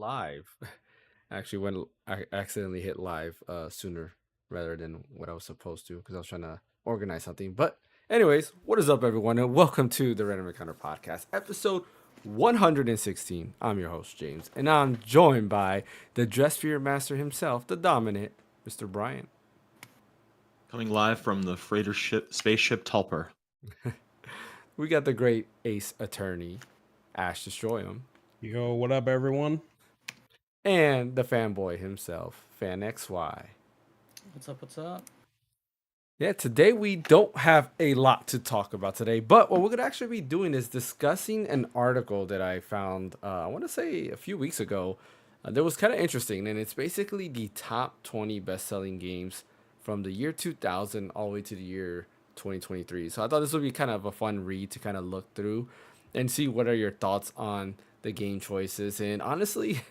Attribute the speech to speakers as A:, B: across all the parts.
A: live. Actually, when I accidentally hit live sooner rather than what I was supposed to because I was trying to organize something. But, anyways, what is up, everyone, and welcome to the Random Encounter Podcast, episode 116. I'm your host, James, and I'm joined by the Dress Fear Master himself, the dominant Mr. Brian.
B: Coming live from the spaceship Tulper.
A: We got the great ace attorney, Ash Destroyum,
C: Yo, what up, everyone?
A: and the fanboy himself, Phaneckswhy.
D: What's up? What's up?
A: Yeah, today we don't have a lot to talk about today, but what we're going to actually be doing is discussing an article that I found, I want to say a few weeks ago, that was kind of interesting, and it's basically the top 20 best-selling games from the year 2000 all the way to the year 2023. So I thought this would be kind of a fun read to kind of look through and see what are your thoughts on the game choices. And honestly,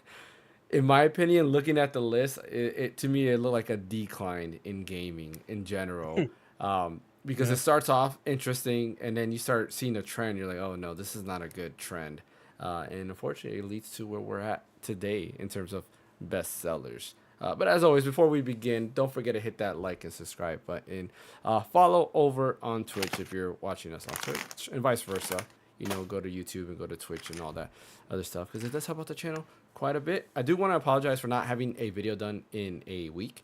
A: in my opinion, looking at the list, it to me it looked like a decline in gaming in general, because it starts off interesting and then you start seeing a trend. You're like, oh no, this is not a good trend, and unfortunately, it leads to where we're at today in terms of best sellers. But as always, before we begin, don't forget to hit that like and subscribe button. Follow over on Twitch if you're watching us on Twitch, and vice versa. You know, go to YouTube and go to Twitch and all that other stuff because it does help out the channel quite a bit. I do want to apologize for not having a video done in a week,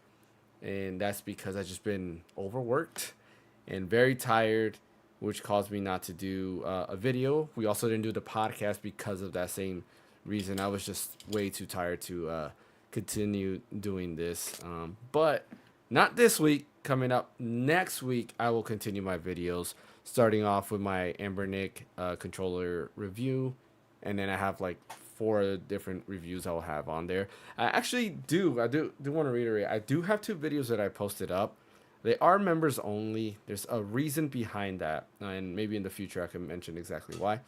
A: and that's because I've just been overworked and very tired, which caused me not to do a video. We also didn't do the podcast because of that same reason. I was just way too tired to continue doing this, but not this week. Coming up next week, I will continue my videos, starting off with my Ambernick controller review, and then I have like 4 different reviews I will have on there. I do want to reiterate, I do have 2 videos that I posted up. They are members only. There's a reason behind that, and maybe in the future I can mention exactly why.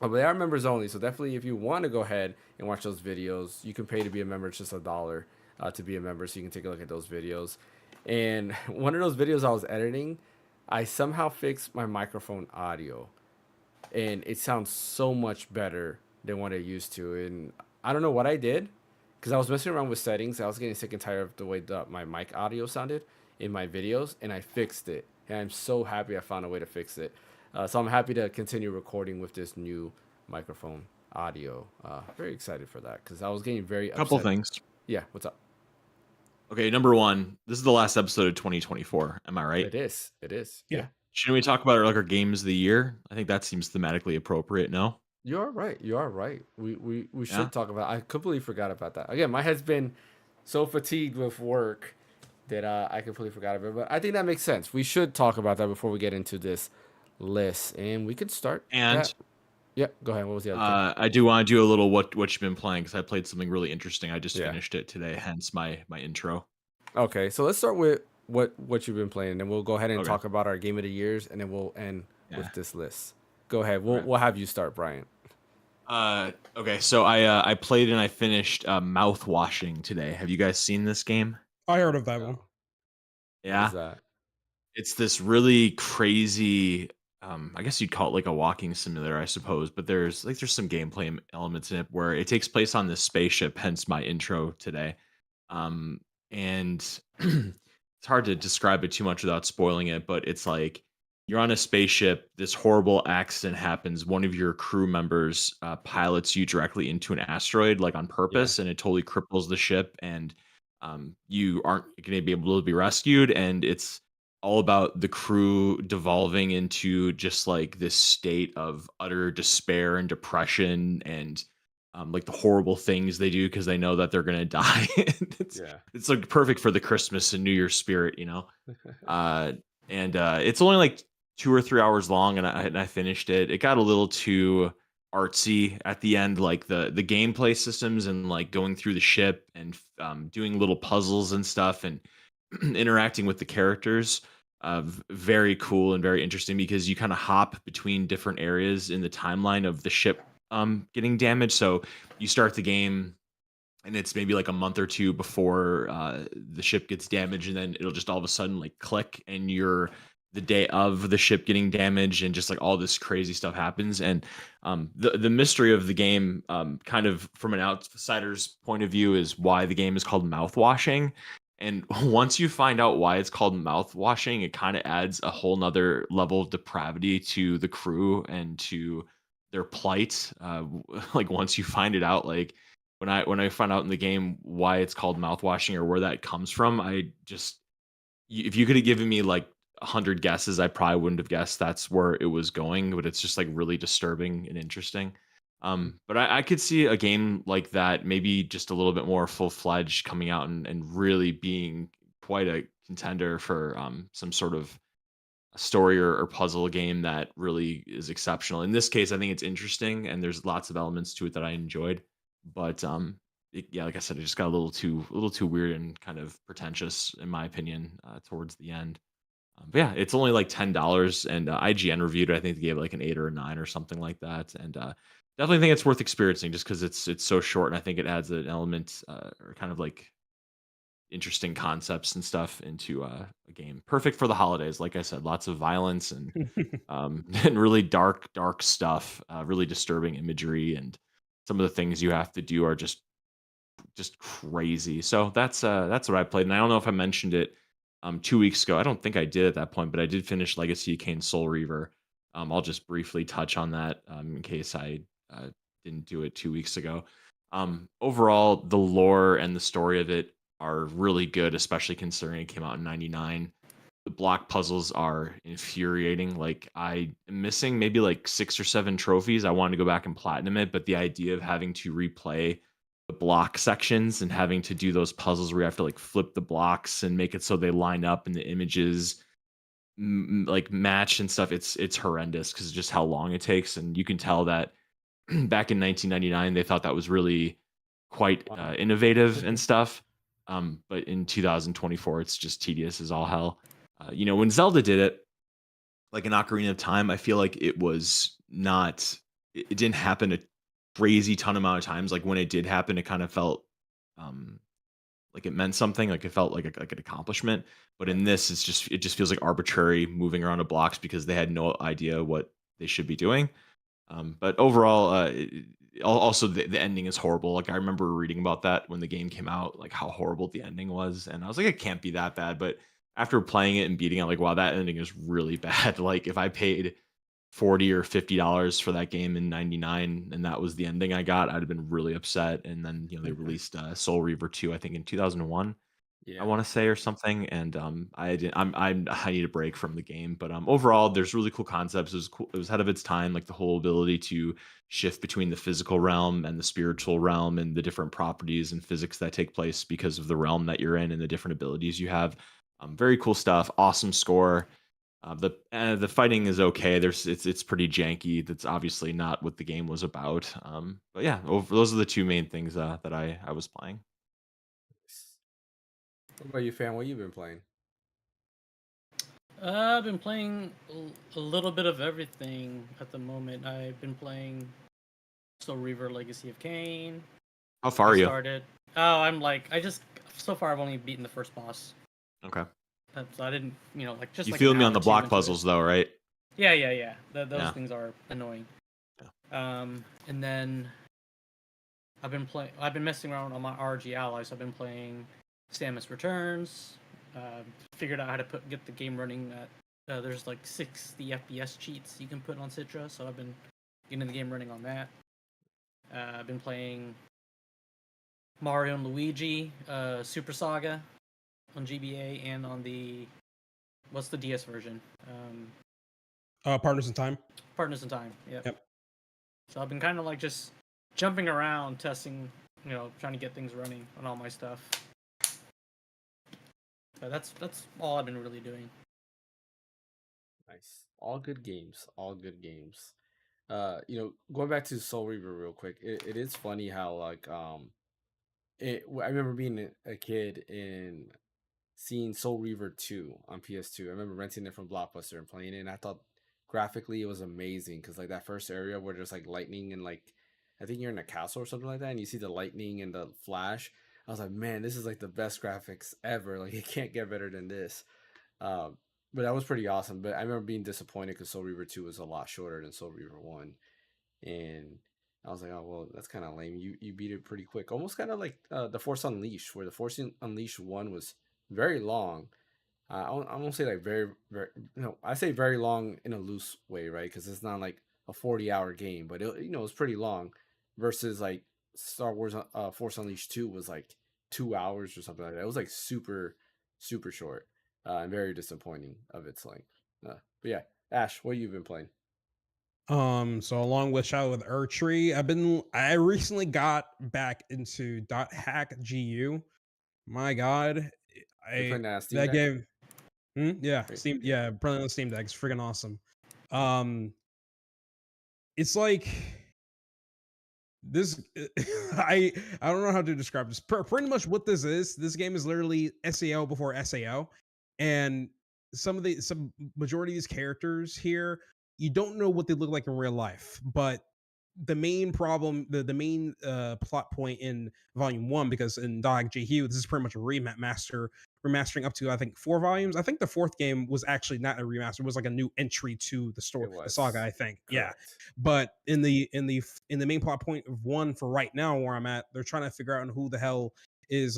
A: But they are members only, so definitely if you want to go ahead and watch those videos, you can pay to be a member. It's just $1 to be a member, so you can take a look at those videos. And one of those videos I was editing, I somehow fixed my microphone audio, and it sounds so much better than what it used to. And I don't know what I did, because I was messing around with settings. I was getting sick and tired of the way my mic audio sounded in my videos, and I fixed it. And I'm so happy I found a way to fix it. So I'm happy to continue recording with this new microphone audio. Very excited for that because I was getting very upset.
B: Couple things.
A: Yeah, what's up?
B: Okay, number one, this is the last episode of 2024. Am I right?
A: It is.
C: Yeah.
B: Shouldn't we talk about our games of the year? I think that seems thematically appropriate. No.
A: You are right. We should
B: Yeah.
A: talk about. I completely forgot about that. Again, my head's been so fatigued with work that I completely forgot about it. But I think that makes sense. We should talk about that before we get into this list, and we could start.
B: And
A: Yeah, go ahead. What was the other thing?
B: I do want to do a little what you've been playing because I played something really interesting. I just
A: Yeah.
B: finished it today, hence my intro.
A: Okay, so let's start with what you've been playing, and we'll go ahead and
B: Okay.
A: talk about our game of the years, and then we'll end
B: Yeah.
A: with this list. Go ahead. We'll
B: Right.
A: we'll have you start, Brian.
B: Okay, so I played and I finished Mouth Washing today. Have you guys seen this game?
C: I heard of that one.
A: What
B: Yeah.
A: is that?
B: It's this really crazy, I guess you'd call it like a walking simulator, I suppose, but there's some gameplay elements in it where it takes place on this spaceship, hence my intro today. And it's hard to describe it too much without spoiling it, but it's like you're on a spaceship, this horrible accident happens, one of your crew members pilots you directly into an asteroid, like on purpose, and it totally cripples the ship, and you aren't going to be able to be rescued, and it's all about the crew devolving into just like this state of utter despair and depression and like the horrible things they do because they know that they're gonna die. it's
A: Yeah.
B: it's like perfect for the Christmas and New Year spirit, you know. And it's only like 2 or 3 hours long, and I finished it. It got a little too artsy at the end, like the gameplay systems and like going through the ship and doing little puzzles and stuff and interacting with the characters. Very cool and very interesting because you kind of hop between different areas in the timeline of the ship getting damaged. So you start the game and it's maybe like a month or two before the ship gets damaged, and then it'll just all of a sudden like click and you're the day of the ship getting damaged and just like all this crazy stuff happens. And the mystery of the game, kind of from an outsider's point of view, is why the game is called mouthwashing. And once you find out why it's called mouthwashing, it kind of adds a whole nother level of depravity to the crew and to their plight. Like once you find it out, like when I found out in the game why it's called mouthwashing or where that comes from, I just if you could have given me like 100 guesses, I probably wouldn't have guessed that's where it was going, but it's just like really disturbing and interesting. But I could see a game like that, maybe just a little bit more full fledged, coming out and really being quite a contender for some sort of a story or puzzle game that really is exceptional. In this case, I think it's interesting and there's lots of elements to it that I enjoyed. But yeah, like I said, it just got a little too weird and kind of pretentious, in my opinion, towards the end. But yeah, it's only like $10, and IGN reviewed it. I think they gave it like an 8 or a 9 or something like that. And definitely think it's worth experiencing just because it's so short, and I think it adds an element or kind of like interesting concepts and stuff into a game. Perfect for the holidays, like I said, lots of violence and and really dark stuff, really disturbing imagery, and some of the things you have to do are just crazy. So that's what I played, and I don't know if I mentioned it 2 weeks ago. I don't think I did at that point, but I did finish Legacy of Kain Soul Reaver. I'll just briefly touch on that in case I didn't do it 2 weeks ago. Overall, the lore and the story of it are really good, especially considering it came out in '99. The block puzzles are infuriating. Like I am missing maybe like 6 or 7 trophies. I wanted to go back and platinum it, but the idea of having to replay the block sections and having to do those puzzles where you have to like flip the blocks and make it so they line up and the images like match and stuff, it's horrendous because just how long it takes. And you can tell that back in 1999 they thought that was really quite
A: Wow.
B: innovative and stuff. But in 2024 it's just tedious as all hell. When Zelda did it, like an Ocarina of Time, I feel like it was not. It didn't happen a crazy ton amount of times. Like when it did happen, it kind of felt um, like it meant something. Like it felt like an accomplishment. But
A: Yeah.
B: in this, it just feels like arbitrary moving around the blocks because they had no idea what they should be doing. But overall, also the ending is horrible. Like I remember reading about that when the game came out, like how horrible the ending was, and I was like, it can't be that bad. But after playing it and beating it, I'm like, wow, that ending is really bad. Like if I paid $40 or $50 for that game in '99 and that was the ending I got, I'd have been really upset. And then they released Soul Reaver 2, I think in 2001. I
A: Yeah.
B: want to say or something, and I didn't, I need a break from the game, but overall, there's really cool concepts. It was cool. It was ahead of its time, like the whole ability to shift between the physical realm and the spiritual realm, and the different properties and physics that take place because of the realm that you're in and the different abilities you have. Very cool stuff. Awesome score. The fighting is okay. It's pretty janky. That's obviously not what the game was about. But yeah, those are the two main things that I was playing.
A: What about you, fam? What you been playing?
D: I've been playing a little bit of everything at the moment. I've been playing Soul Reaver Legacy of Kain.
B: How far
D: I
B: are you?
D: started. Oh, so far I've only beaten the first boss.
B: Okay.
D: So I didn't, like just
B: You
D: like an
B: feel me
D: hour
B: on
D: or
B: the
D: two
B: block
D: into it.
B: puzzles though, right?
D: Yeah. Those
B: Yeah.
D: things are annoying.
B: Yeah.
D: And then I've been messing around on my RG allies. I've been playing Samus Returns. Figured out how to get the game running. There's like 60 FPS cheats you can put on Citra, so I've been getting the game running on that. I've been playing Mario and Luigi Super Saga on GBA and on what's the DS version?
C: Partners in Time.
D: Partners in Time.
C: Yep.
D: So I've been kind of like just jumping around, testing, trying to get things running on all my stuff. But that's all I've been really doing.
A: Nice. All good games. All good games. Going back to Soul Reaver real quick, it is funny how like I remember being a kid and seeing Soul Reaver 2 on PS2. I remember renting it from Blockbuster and playing it, and I thought graphically it was amazing because like that first area where there's like lightning and like I think you're in a castle or something like that, and you see the lightning and the flash. I was like, man, this is like the best graphics ever. Like it can't get better than this. Um, but that was pretty awesome. But I remember being disappointed because Soul Reaver 2 was a lot shorter than Soul Reaver 1, and I was like, oh well, that's kind of lame. You beat it pretty quick, almost kind of like the Force Unleashed, where the Force Unleashed 1 was very long. I won't say like very no, I say very long in a loose way, right? Because it's not like a 40-hour game, but it's pretty long. Versus like Star Wars Force Unleashed 2 was like 2 hours or something like that. It was like super short, and very disappointing of its length. But yeah, Ash, what have you been playing?
C: So along with Shadow of the Earth Tree, I recently got back into .hack GU. My God,
A: You're playing that Steam
C: that
A: Deck?
C: game. Yeah,
A: Right,
C: Steam.
A: yeah.
C: Yeah, playing on the Steam Deck. It's freaking awesome. Um, it's like this. I don't know how to describe this. Pretty much what this is. This game is literally SAO before SAO, and some majority of these characters here, you don't know what they look like in real life, but the main problem, the main plot point in volume 1, because in Dog GU this is pretty much a remastering up to I think 4 volumes. I think the 4th game was actually not a remaster, it was like a new entry to the story,
A: It
C: the saga,
A: was
C: I think. Yeah.
A: correct.
C: But in the main plot point of 1 for right now where I'm at, they're trying to figure out who the hell is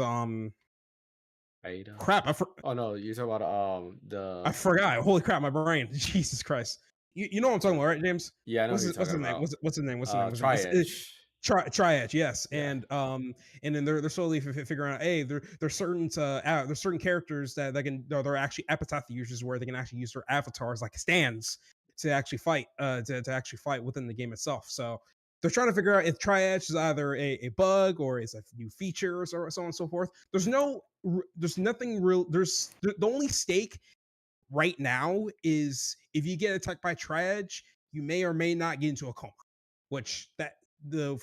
A: Ada.
C: crap,
A: Oh no, you're talking about
C: I
A: the
C: forgot. Holy crap, my brain. Jesus Christ. You know what I'm talking about, right, James?
A: yeah, I know what
C: What's
A: you're
C: his, what's
A: talking
C: his name?
A: about.
C: What's his name? What's his name? What's his name? Triad, yes.
A: Yeah.
C: And then they're slowly figuring out, hey, there's certain characters that can they're actually epitaph users where they can actually use their avatars like stands to actually fight to actually fight within the game itself. So they're trying to figure out if Triad is either a bug or is a new feature or so on and so forth. There's nothing real. The only stake right now is if you get attacked by Triage, you may or may not get into a coma. Which that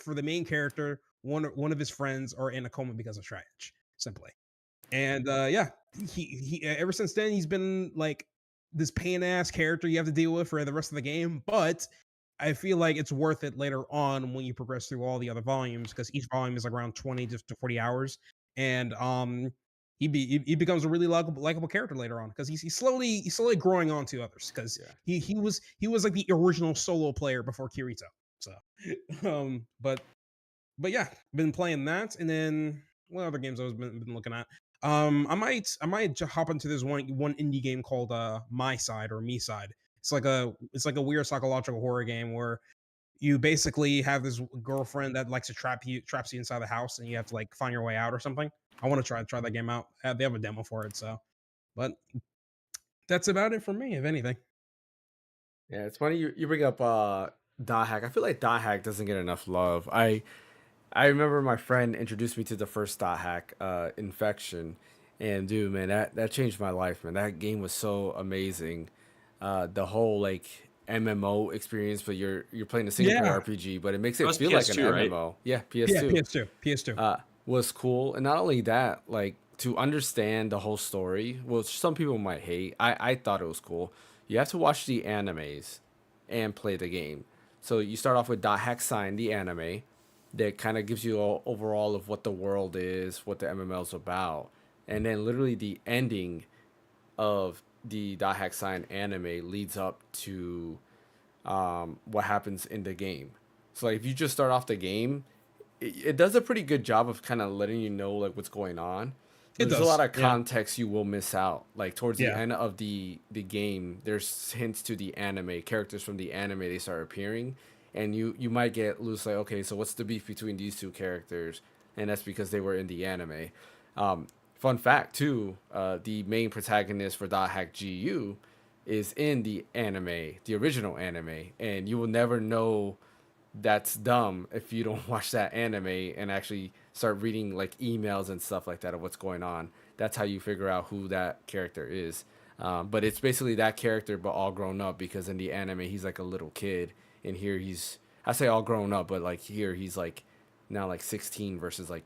C: for the main character, one of his friends are in a coma because of Triage, simply. And yeah, he ever since then he's been like this pain ass character you have to deal with for the rest of the game. But I feel like it's worth it later on when you progress through all the other volumes, because each volume is like around 20 to 40 hours, and he becomes a really likable character later on, because he's slowly growing on to others, because
A: Yeah.
C: he was like the original solo player before Kirito. So but yeah, been playing that, and then what other games I've been looking at. I might hop into this one indie game called My Side or Me Side. It's like a weird psychological horror game where you basically have this girlfriend that likes to traps you inside the house, and you have to like find your way out or something. I want to try that game out. They have a demo for it, so. But that's about it for me, if anything.
A: Yeah, it's funny you bring up Dot Hack. I feel like Dot Hack doesn't get enough love. I remember my friend introduced me to the first Dot Hack, Infection, and dude, man, that changed my life, man. That game was so amazing. The whole like MMO experience, but you're playing a single player
C: Yeah,
A: RPG, but it makes
B: That
A: it
B: was
A: feel like an
B: PS2, right?
A: MMO. Yeah,
C: yeah,
A: PS2.
C: PS2.
A: Was cool, and not only that, like to understand the whole story, which some people might hate, I thought it was cool. You have to watch the animes and play the game. So you start off with Dot Hack Sign, the anime, that kind of gives you all overall of what the world is, what the MMO is about, and then literally the ending of the Dot Hack Sign anime leads up to what happens in the game. So like if you just start off the game, it does a pretty good job of kind of letting you know like what's going on.
C: It
A: But there's a lot
C: does.
A: of
C: Yeah.
A: context you will miss out. Like towards the
C: Yeah.
A: end of the game, there's hints to the anime characters from the anime. They start appearing, and you might get loose like, okay, so what's the beef between these two characters? And that's because they were in the anime. Fun fact too, the main protagonist for Dot Hack GU is in the anime, the original anime, and you will never know that's dumb if you don't watch that anime and actually start reading like emails and stuff like that of what's going on. That's how you figure out who that character is. But it's basically that character, but all grown up, because in the anime he's like a little kid, and here he's, I say all grown up, but like here he's like now like 16 versus like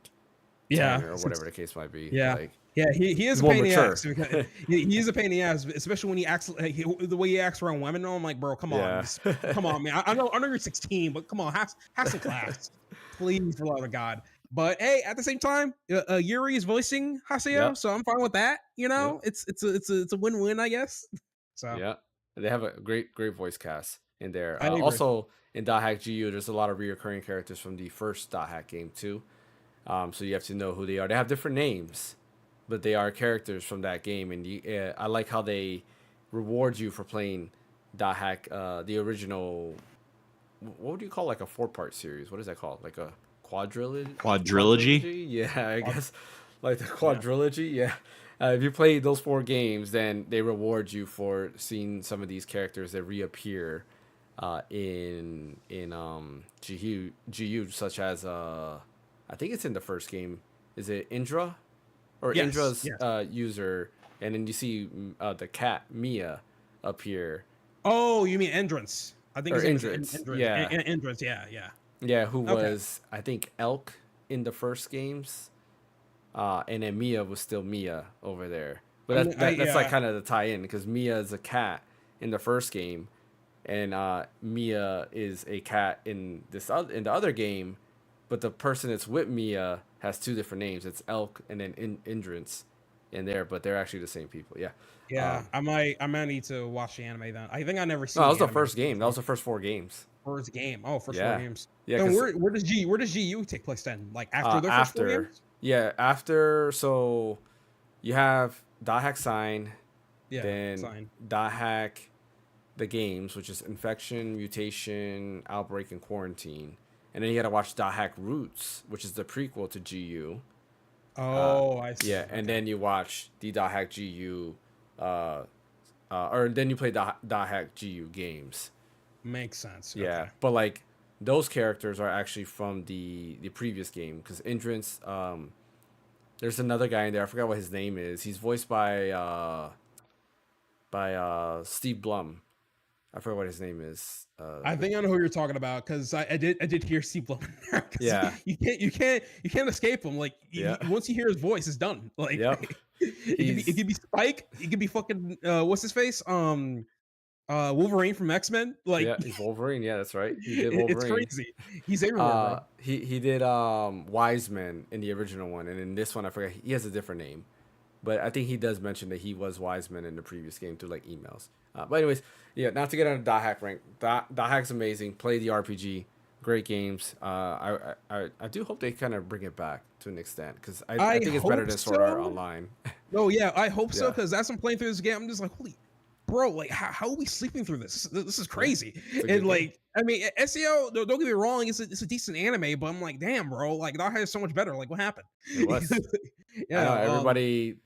A: 10
C: Yeah.
A: or whatever the case might be.
C: Yeah.
A: Like
C: Yeah, he is
A: he's
C: a
A: more
C: pain in the
A: mature.
C: ass. Because he is a pain in the ass, especially when he acts like the way he acts around women. I'm like, bro, come on,
A: Yeah.
C: come on, man. I know you're 16, but come on, have some class, please, for the love of God. But hey, at the same time, Yuri is voicing Haseo,
A: Yep.
C: so I'm fine with that.
A: Yep.
C: It's a win-win, I guess. So
A: Yeah, they have a great voice cast in there.
C: I agree.
A: Also, in Dot Hack GU, there's a lot of reoccurring characters from the first Dot Hack game too. So you have to know who they are. They have different names, but they are characters from that game. And I like how they reward you for playing Dot Hack, the original. What would you call like a 4-part series? What is that called? Like a quadrilogy?
B: Quadrilogy?
A: Yeah, I guess like the
C: Yeah.
A: quadrilogy. Yeah. If you play those 4 games, then they reward you for seeing some of these characters that reappear in GU, such as I think it's in the first game. Is it Indra or
C: Yes,
A: Indra's
C: yes.
A: user? And then you see the cat Mia appear,
C: Oh, you mean Entrance? I think
A: or
C: his name is
A: Entrance.
C: Entrance.
A: Yeah,
C: Entrance. Yeah, yeah.
A: yeah, who
C: Okay.
A: was I think Elk in the first games, and then Mia was still Mia over there. But
C: I mean,
A: that's like
C: yeah.
A: kind of the tie-in because Mia is a cat in the first game, and Mia is a cat in in the other game, but the person that's with Mia has 2 different names. It's Elk and then Indrance in there, but they're actually the same people. Yeah.
C: Yeah, I might need to watch the anime then. I think I never
A: No,
C: seen
A: that
C: the
A: was the
C: anime
A: first game. That
C: before.
A: was the first 4 games.
C: First game. Oh, first 4
A: Yeah.
C: games.
A: Yeah,
C: And
A: because
C: where does GU take place then? Like after the first 4
A: after,
C: games?
A: yeah, after, so you have Dot Hack Sign,
C: Yeah,
A: then
C: sign.
A: Dot Hack the games, which is Infection, Mutation, Outbreak, and Quarantine. And then you got to watch Dot Hack Roots, which is the prequel to GU.
C: Oh, I see.
A: Yeah, and
C: Okay.
A: then you watch the Dot Hack GU, or then you play Dot Hack GU games.
C: Makes sense.
A: Yeah,
C: Okay.
A: but like those characters are actually from the previous game because Entrance. There's another guy in there. I forgot what his name is. He's voiced by Steve Blum. I forgot what his name is.
C: I think I know who you're talking about because I did hear Steve Blum in there. 'Cause
A: Yeah.
C: you can't escape him. Like
A: Yeah.
C: once you hear his voice, it's done. Like
A: Yep.
C: it could be Spike. It could be fucking what's his face? Wolverine from X-Men. Like
A: Yeah, he's Wolverine. Yeah, that's right. He did
C: it's
A: Wolverine.
C: crazy. He's everywhere, bro.
A: He did Wiseman in the original one, and in this one I forgot he has a different name, but I think he does mention that he was Wiseman in the previous game through like emails. But anyways, yeah, not to get on a Dot Hack rank. Dot Hack's amazing. Play the RPG, great games. I do hope they kind of bring it back to an extent because I think it's better
C: hope
A: than Sword Art
C: so.
A: Online.
C: No, yeah, I hope so
A: Yeah.
C: because as I'm playing through this game, I'm just like, holy, bro, like how are we sleeping through this? This is crazy.
A: It's a good
C: And
A: game.
C: like, I mean, SEO, don't get me wrong, it's a decent anime, but I'm like, damn, bro, like that is so much better. Like, what happened?
A: It was. I
C: Yeah,
A: know everybody,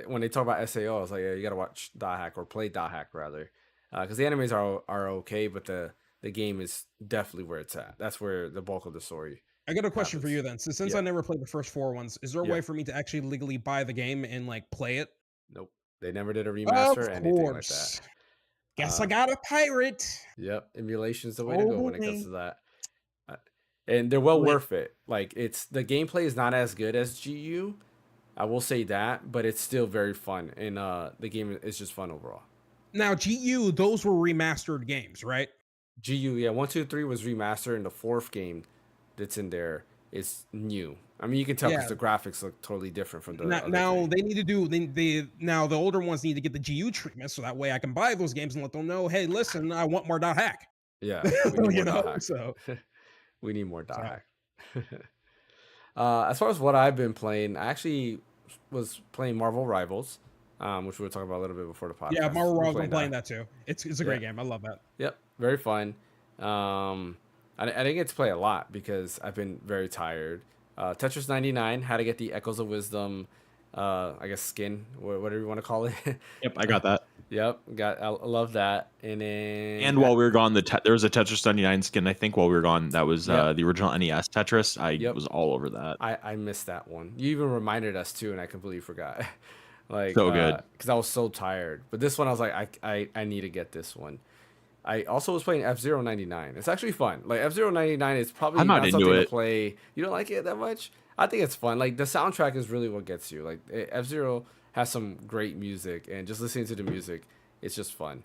A: when they talk about SAO, I was like, yeah, you gotta watch Dot Hack or play Dot Hack rather, because the animes are okay, but the game is definitely where it's at. That's where the bulk of the story
C: I got a question for
A: happens.
C: you then. Since
A: Yeah.
C: I never played the first 4 ones, is there a
A: Yeah.
C: way for me to actually legally buy the game and like play it?
A: Nope, they never did a
C: Of
A: remaster or anything like that.
C: course. Guess I
A: Uh,
C: got a pirate.
A: Yep, emulation's the way to
C: Oh
A: go when it comes
C: boy.
A: to that. Uh, And they're well
C: Wait,
A: worth it. Like the gameplay is not as good as GU, I will say that, but it's still very fun, and the game is just fun overall.
C: now GU, those were remastered games, right?
A: GU, yeah, 1, 2, 3 was remastered, and the 4th game that's in there is new. I mean, you can tell because
C: Yeah.
A: the graphics look totally different from the
C: Now,
A: other
C: now
A: 3.
C: they need to do now the older ones need to get the GU treatment so that way I can buy those games and let them know, hey, listen, I want more dot hack.
A: Yeah, we need
C: You
A: more Dot
C: know,
A: Hack.
C: so
A: We need more Dot
C: so
A: Hack. As far as what I've been playing, I actually was playing Marvel Rivals, which we were talking about a little bit before the podcast.
C: yeah, Marvel
A: We're
C: Rivals, I'm playing that too. It's a
A: Yeah.
C: great game. I love that.
A: Yep, very fun. I didn't get to play a lot because I've been very tired. Tetris 99, how to get the Echoes of Wisdom, I guess skin, whatever you want to call it.
B: Yep, I got that.
A: Yep, I love that. And then
B: And while we were gone, there was a Tetris 99 skin. I think while we were gone, that was
A: Yep.
B: the original NES Tetris. I
A: Yep.
B: was all over that.
A: I missed that one. You even reminded us too, and I completely forgot. Like
B: So good.
A: because I was so tired. But this one, I was like, I need to get this one. I also was playing F-Zero 99. It's actually fun. Like F-Zero 99 is probably
B: I'm not into
A: something to
B: it.
A: play. You don't like it that much? I think it's fun. Like the soundtrack is really what gets you. Like F-Zero has some great music, and just listening to the music, it's just fun.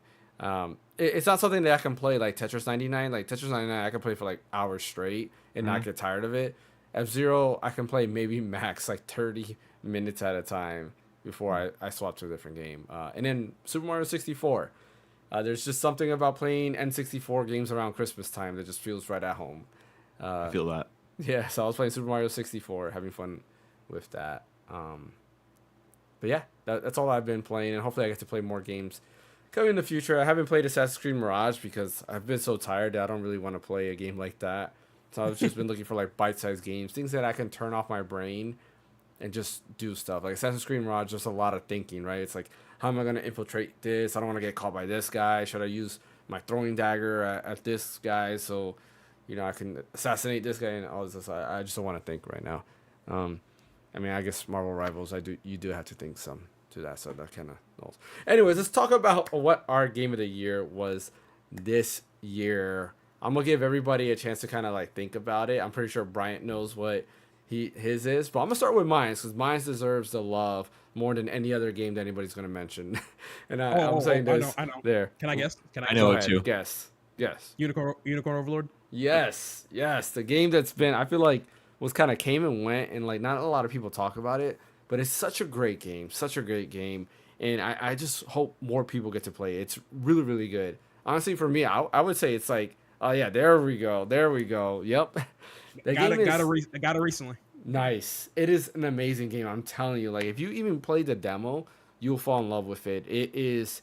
A: It's not something that I can play like Tetris 99. Like Tetris 99, I can play for like hours straight and not get tired of it. F-Zero, I can play maybe max like 30 minutes at a time. before I swapped to a different game. And then Super Mario 64. There's just something about playing N64 games around Christmas time that just feels right at home.
B: I feel that.
A: Yeah, so I was playing Super Mario 64, having fun with that. But yeah, that's all I've been playing, and hopefully I get to play more games coming in the future. I haven't played Assassin's Creed Mirage because I've been so tired that I don't really want to play a game like that. So I've just been looking for like bite-sized games, things that I can turn off my brain and just do stuff. Like Assassin's Creed Mirage, there's a lot of thinking, right? It's like, how am I going to infiltrate this? I don't want to get caught by this guy. Should I use my throwing dagger at this guy so, I can assassinate this guy and all this? I just don't want to think right now. I mean, I guess Marvel Rivals, you do have to think some to that, so that kind of knows. Anyways, let's talk about what our game of the year was this year. I'm gonna give everybody a chance to kind of like think about it. I'm pretty sure Bryant knows what his is, but I'm gonna start with mine because mine deserves the love more than any other game that anybody's gonna mention. And I'm saying this.
C: I know.
A: There.
C: Can I guess?
B: I know it too.
A: Guess.
C: Unicorn Overlord.
A: Yes. The game that's been, I feel like, was kind of came and went, and like not a lot of people talk about it, but it's such a great game, and I just hope more people get to play it. It's really, really good. Honestly, for me, I would say it's like, oh yeah, there we go. Yep.
C: Got it recently.
A: Nice. It is an amazing game. I'm telling you, like if you even play the demo, you'll fall in love with it. It is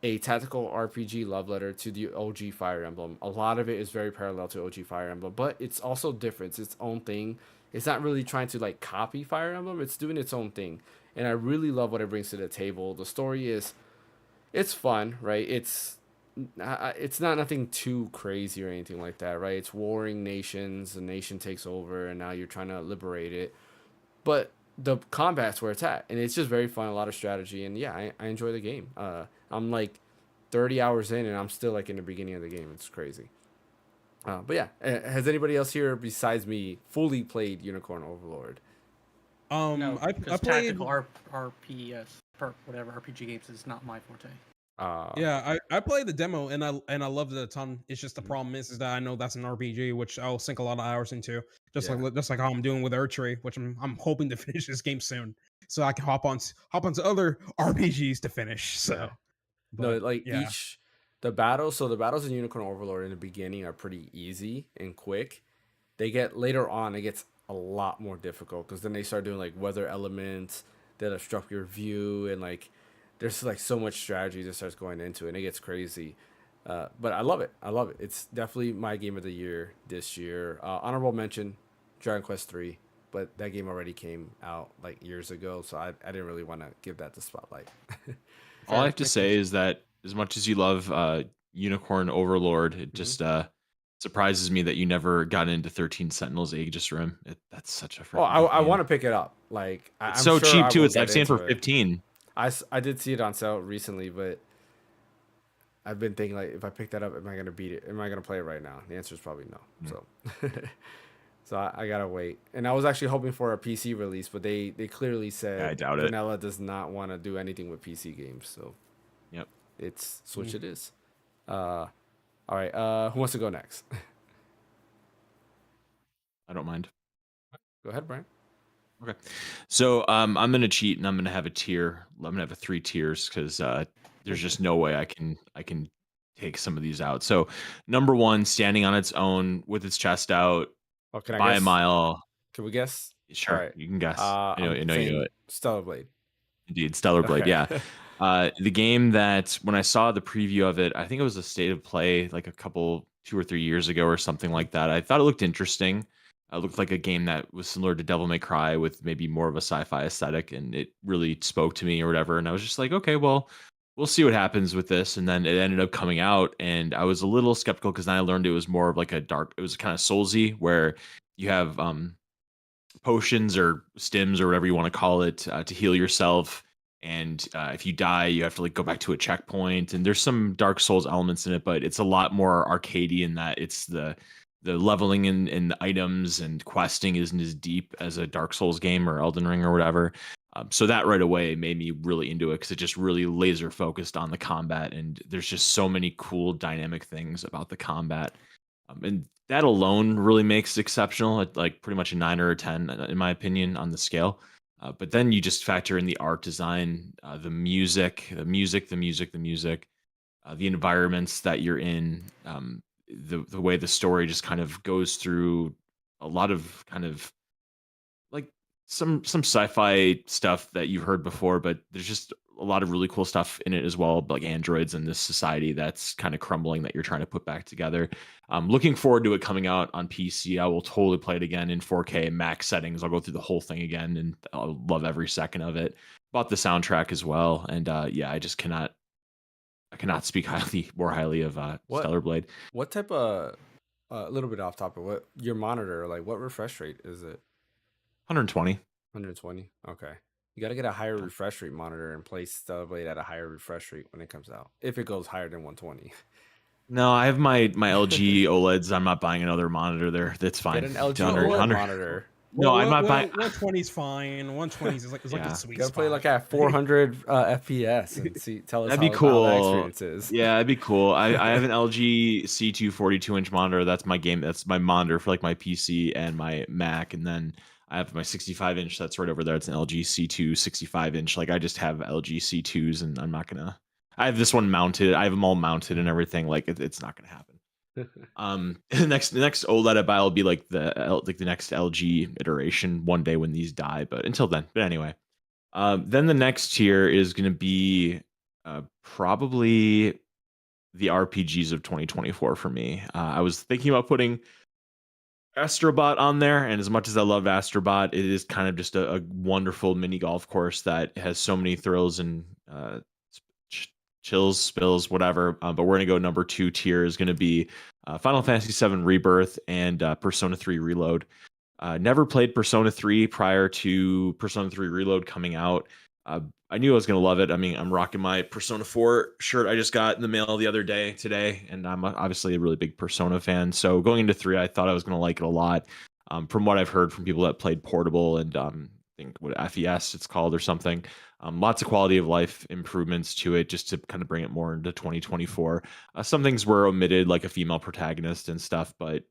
A: a tactical RPG love letter to the OG Fire Emblem. A lot of it is very parallel to OG Fire Emblem, but it's also different. It's its own thing. It's not really trying to like copy Fire Emblem. It's doing its own thing. And I really love what it brings to the table. The story it's fun, right? It's not nothing too crazy or anything like that, right? It's warring nations. The nation takes over, and now you're trying to liberate it. But the combat's where it's at, and it's just very fun. A lot of strategy, and yeah, I enjoy the game. I'm like 30 hours in, and I'm still like in the beginning of the game. It's crazy. But yeah, has anybody else here besides me fully played Unicorn Overlord?
D: No,
C: I
D: because
C: played.
D: tactical RPS, whatever RPG games is not my forte.
C: Yeah, I played the demo and I loved it a ton. It's just the problem is that I know that's an RPG, which I'll sink a lot of hours into. Just like how I'm doing with TRE, which I'm hoping to finish this game soon, so I can hop onto other RPGs to finish. So,
A: Yeah. No,
C: but
A: like
C: yeah,
A: the battles in Unicorn Overlord in the beginning are pretty easy and quick. They get later on, it gets a lot more difficult because then they start doing like weather elements that obstruct your view, and like there's like so much strategy that starts going into it, and it gets crazy. But I love it. It's definitely my game of the year this year. Honorable mention, Dragon Quest 3, but that game already came out like years ago, so I didn't really want to give that the spotlight.
B: All I have to say is that as much as you love Unicorn Overlord, it just surprises me that you never got into 13 Sentinels Aegis Rim. That's such a
A: Oh,
B: freaking good
A: I
B: game.
A: want to pick it up. Like
B: It's
A: I'm
B: so
A: sure
B: cheap
A: I
B: too.
A: will
B: I've
A: get
B: seen it for
A: into it.
B: 15.
A: I did see it on sale recently, but I've been thinking like if I pick that up, am I gonna beat it? Am I gonna play it right now? The answer is probably no. So, so I gotta wait. And I was actually hoping for a PC release, but they clearly said
B: I doubt it.
A: Vanilla does not want to do anything with PC games. So,
B: Yep.
A: it's Switch. It is. All right. Who wants to go next?
B: I don't mind.
A: Go ahead, Brian.
B: Okay. So I'm gonna cheat and I'm gonna have a tier. I'm gonna have 3 tiers because there's just no way I can take some of these out. So number 1, standing on its own with its chest out
A: Oh, can I
B: by a
A: guess?
B: mile.
A: Can we guess?
B: Sure,
A: All right.
B: you can guess. I know
A: I'm
B: you know
A: saying
B: it.
A: Stellar Blade.
B: Indeed, Stellar Blade.
A: Okay.
B: Yeah. The game that when I saw the preview of it, I think it was a state of play like 2 or 3 years ago or something like that. I thought it looked interesting. It looked like a game that was similar to Devil May Cry with maybe more of a sci-fi aesthetic, and it really spoke to me or whatever. And I was just like, okay, well, we'll see what happens with this. And then it ended up coming out, and I was a little skeptical because then I learned it was more of like it was kind of soulsy, where you have potions or stims or whatever you want to call it to heal yourself. And if you die, you have to like go back to a checkpoint. And there's some Dark Souls elements in it, but it's a lot more arcadey in that it's the leveling in the items and questing isn't as deep as a Dark Souls game or Elden Ring or whatever. So that right away made me really into it because it just really laser focused on the combat. And there's just so many cool dynamic things about the combat. And that alone really makes it exceptional, like pretty much a 9 or a 10 in my opinion on the scale. But then you just factor in the art design, the music, the environments that you're in, the way the story just kind of goes through a lot of kind of like some sci-fi stuff that you've heard before, but there's just a lot of really cool stuff in it as well, like androids and this society that's kind of crumbling that you're trying to put back together. Looking forward to it coming out on PC. I will totally play it again in 4K max settings. I'll go through the whole thing again, and I'll love every second of it. Bought the soundtrack as well, and yeah, I cannot speak more highly of
A: What
B: Stellar Blade.
A: what type of a little bit off topic? What your monitor like? What refresh rate is it?
B: 120.
A: 120. Okay. You got to get a higher refresh rate monitor and place Stellar Blade at a higher refresh rate when it comes out. If it goes higher than 120,
B: No, I have my LG OLEDs. I'm not buying another monitor there. That's fine.
A: get an LG
B: 100
A: OLED
B: 100
A: monitor.
B: No, I'm not buying.
C: 120 is fine. 120 is like
B: Yeah.
C: a sweet
A: Gotta
C: spot.
A: play like at 400 FPS and tell us
B: That'd be
A: how that
B: cool.
A: experience is.
B: Yeah, that'd be cool. I have an LG C2 42-inch monitor. That's my game. That's my monitor for like my PC and my Mac. And then I have my 65-inch that's right over there. It's an LG C2 65-inch. Like I just have LG C2s, and I'm not gonna. I have this one mounted. I have them all mounted and everything. Like it's not gonna happen. The next OLED I buy will be like the next LG iteration one day when these die. But until then, but anyway. Then the next tier is going to be probably the RPGs of 2024 for me. I was thinking about putting Astrobot on there, and as much as I love Astrobot, it is kind of just a wonderful mini golf course that has so many thrills and chills, spills, whatever. But we're gonna go number 2 tier is gonna be Final Fantasy VII Rebirth and Persona 3 Reload. Never played Persona 3 prior to Persona 3 Reload coming out. I knew I was going to love it. I mean, I'm rocking my Persona 4 shirt I just got in the mail the other day today, and I'm obviously a really big Persona fan. So going into 3, I thought I was going to like it a lot. From what I've heard from people that played Portable and I think what FES it's called or something, lots of quality of life improvements to it just to kind of bring it more into 2024. Some things were omitted, like a female protagonist and stuff, but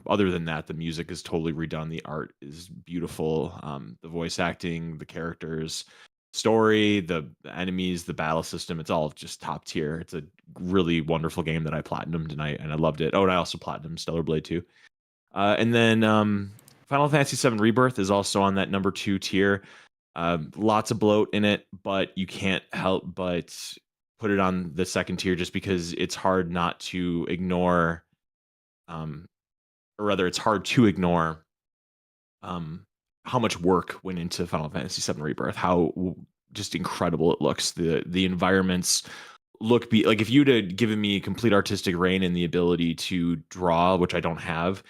B: other than that, the music is totally redone. The art is beautiful. The voice acting, the characters, story, the enemies, the battle system, it's all just top tier. It's a really wonderful game that I platinumed tonight, and I loved it. Oh, and I also platinumed Stellar Blade 2. And then Final Fantasy VII Rebirth is also on that number 2 tier. Lots of bloat in it, but you can't help but put it on the second tier just because it's hard not to ignore or rather it's hard to ignore how much work went into Final Fantasy VII Rebirth, how just incredible it looks. The environments look like if you'd have given me complete artistic reign and the ability to draw, which I don't have,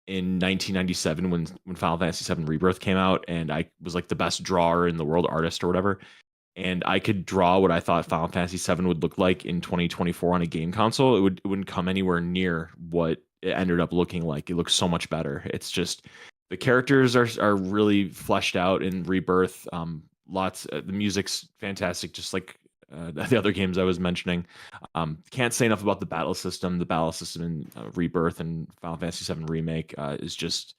B: in 1997 when Final Fantasy VII Rebirth came out, and I was like the best drawer in the world, artist or whatever, and I could draw what I thought Final Fantasy VII would look like in 2024 on a game console, it wouldn't come anywhere near what it ended up looking like. It looks so much better. It's just the characters are really fleshed out in Rebirth. The music's fantastic, just like the other games I was mentioning. Can't say enough about the battle system. The battle system in Rebirth and Final Fantasy VII Remake is just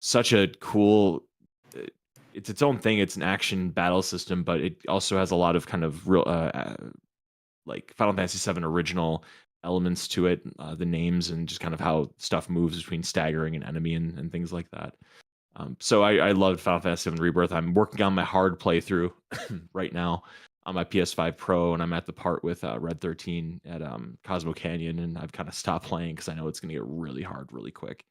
B: such a cool. It's its own thing. It's an action battle system, but it also has a lot of kind of real, like Final Fantasy VII original elements to it, the names and just kind of how stuff moves between staggering an enemy and things like that. So I loved Final Fantasy VII Rebirth. I'm working on my hard playthrough right now on my PS5 Pro, and I'm at the part with Red 13 at Cosmo Canyon, and I've kind of stopped playing because I know it's going to get really hard really quick.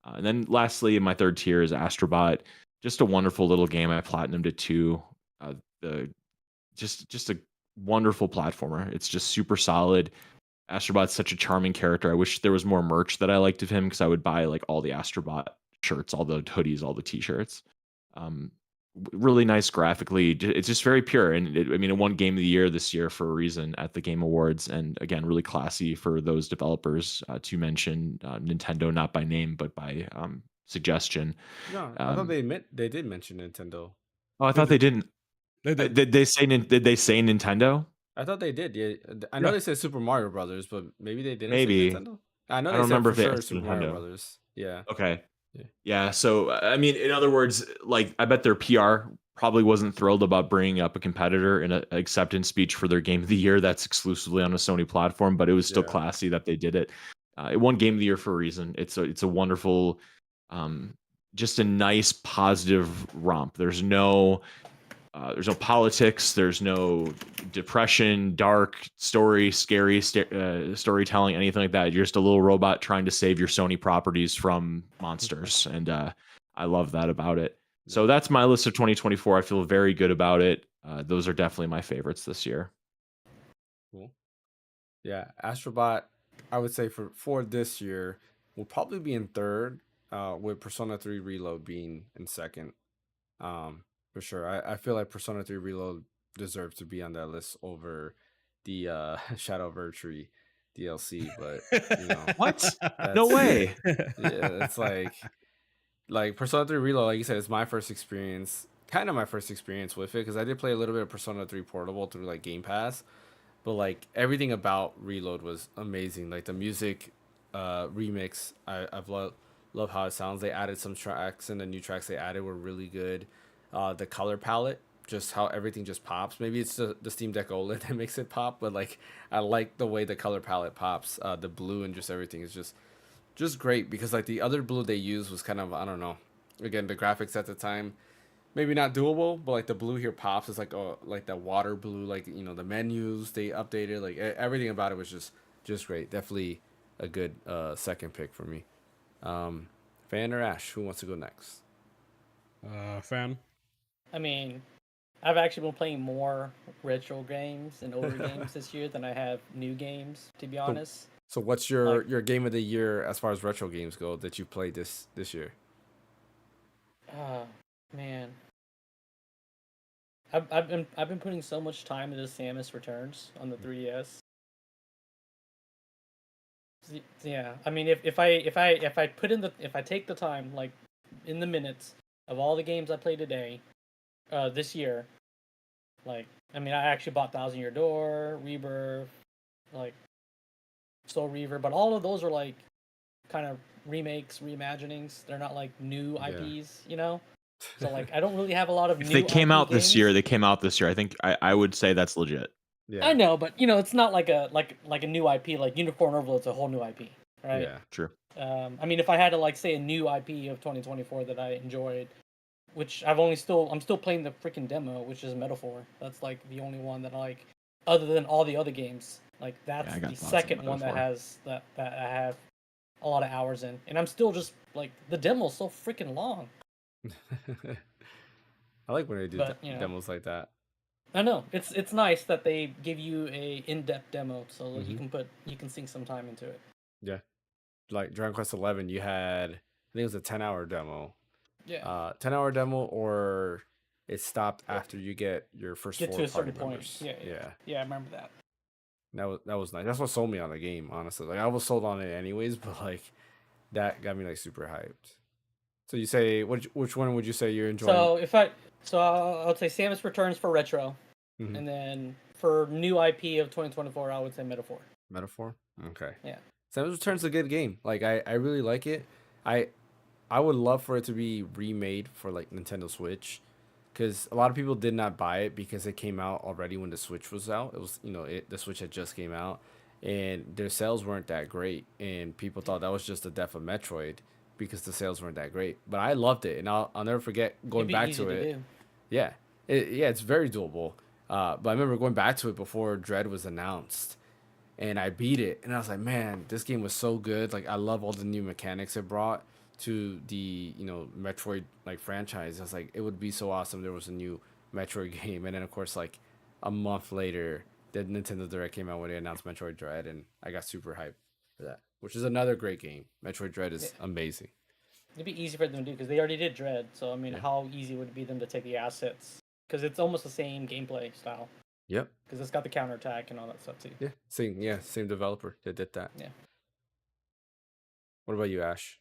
B: And then lastly, in my third tier is Astrobot. Just a wonderful little game. I platinumed it too. Just a wonderful platformer. It's just super solid. Astrobot's such a charming character. I wish there was more merch that I liked of him because I would buy like all the Astrobot shirts, all the hoodies, all the t-shirts. Really nice graphically. It's just very pure. And it won Game of the Year this year for a reason at the Game Awards. And again, really classy for those developers to mention Nintendo, not by name, but by suggestion.
A: No, I thought they did mention Nintendo.
B: Oh, I thought they didn't.
C: They did.
B: Did they say Nintendo?
A: I thought they did. Yeah, I know they said Super Mario Brothers, but maybe they didn't
B: Maybe.
A: say Nintendo. I know
B: I
A: they
B: don't
A: said
B: remember
A: for
B: if they
A: sure
B: asked
A: Super Mario
B: Nintendo.
A: Brothers. Yeah.
B: Okay. Yeah. So, I mean, in other words, like, I bet their PR probably wasn't thrilled about bringing up a competitor in an acceptance speech for their game of the year that's exclusively on a Sony platform, but it was still
A: Yeah.
B: classy that they did it. It won Game of the Year for a reason. It's a wonderful, um, just a nice positive romp. There's no politics. There's no depression, dark story, scary storytelling, anything like that. You're just a little robot trying to save your Sony properties from monsters, and I love that about it. So
A: Yeah.
B: that's my list of 2024. I feel very good about it. Those are definitely my favorites this year.
A: Cool. Yeah, Astrobot, I would say for this year will probably be in third, with Persona 3 Reload being in second. Um, for sure. I feel like Persona 3 Reload deserves to be on that list over the Shadow Vertree DLC, but you know,
B: What? No
A: that's
B: way.
A: yeah, it's like Persona 3 Reload, like you said, it's my first experience, kind of my first experience with it, because I did play a little bit of Persona 3 Portable through like Game Pass, but like everything about Reload was amazing. Like the music remix, I've love how it sounds. They added some tracks, and the new tracks they added were really good. The color palette, just how everything just pops. Maybe it's the Steam Deck OLED that makes it pop, but like I like the way the color palette pops. The blue and just everything is just great, because like the other blue they used was kind of, I don't know. Again, the graphics at the time maybe not doable, but like the blue here pops. It's like, oh, like that water blue. Like, you know, the menus they updated. Like everything about it was just great. Definitely a good second pick for me. Fan or Ash? Who wants to go next?
C: Fan.
D: I mean, I've actually been playing more retro games and older games this year than I have new games, to be honest.
A: So what's your game of the year as far as retro games go that you played this year?
D: Man, I've been putting so much time into Samus Returns on the 3DS. Yeah, I mean, if I put in the if I take the time, like in the minutes of all the games I played today, this year, like, I mean, I actually bought Thousand Year Door, Rebirth, like Soul Reaver, but all of those are like kind of remakes, reimaginings. They're not like new
A: Yeah.
D: IPs, you know. So like, I don't really have a lot of
B: If
D: new
B: they came
D: IP
B: out this year,
D: games.
B: they came out this year. I think I would say that's legit.
A: Yeah.
D: I know, but you know, it's not like a new IP. Like Unicorn Overload's a whole new IP, right?
A: Yeah.
B: True.
D: I mean, if I had to like say a new IP of 2024 that I enjoyed, which I'm still playing the freaking demo, which is Metaphor. That's like the only one that I like, other than all the other games. Like that's
B: I got
D: the
B: thoughts on
D: second one that
B: Metaphor.
D: has that I have a lot of hours in, and I'm still just like the demo's so freaking long.
A: I like when they do
D: But you know,
A: demos like that.
D: I know it's nice that they give you a in-depth demo so that
A: Mhm.
D: you can sink some time into it.
A: Yeah. Like Dragon Quest 11, you had, I think it was a 10-hour demo.
D: Yeah,
A: 10-hour demo, or it stopped after you get your first
D: get
A: four
D: to a
A: party
D: certain point.
A: members.
D: Yeah,
A: Yeah.
D: yeah, I remember that.
A: That was nice. That's what sold me on the game, honestly. Like I was sold on it anyways, but like that got me like super hyped. So you say which one would you say you're enjoying?
D: So I'll say Samus Returns for retro,
A: Mhm.
D: and then for new IP of 2024, I would say Metaphor.
A: Metaphor? Okay.
D: Yeah.
A: Samus Return's a good game. Like I really like it. I I would love for it to be remade for like Nintendo Switch, because a lot of people did not buy it because it came out already when the Switch was out. It was, the Switch had just came out, and their sales weren't that great, and people thought that was just the death of Metroid because the sales weren't that great. But I loved it, and I'll never forget going
D: It'd be
A: back
D: easy
A: to
D: to
A: it.
D: do.
A: Yeah, it's very doable. But I remember going back to it before Dread was announced, and I beat it, and I was like, man, this game was so good. Like I love all the new mechanics it brought to the Metroid like franchise. I was like, it would be so awesome there was a new Metroid game, and then of course like a month later, the Nintendo Direct came out when they announced Metroid Dread, and I got super hyped for that, which is another great game. Metroid Dread
D: Yeah.
A: is amazing.
D: It'd be easy for them to do because they already did Dread. So I mean,
A: Yeah.
D: how easy would it be them to take the assets? Because it's almost the same gameplay style.
A: Yep.
D: Because it's got the counterattack and all that stuff too.
A: Same developer that did that.
D: Yeah.
A: What about you, Ash?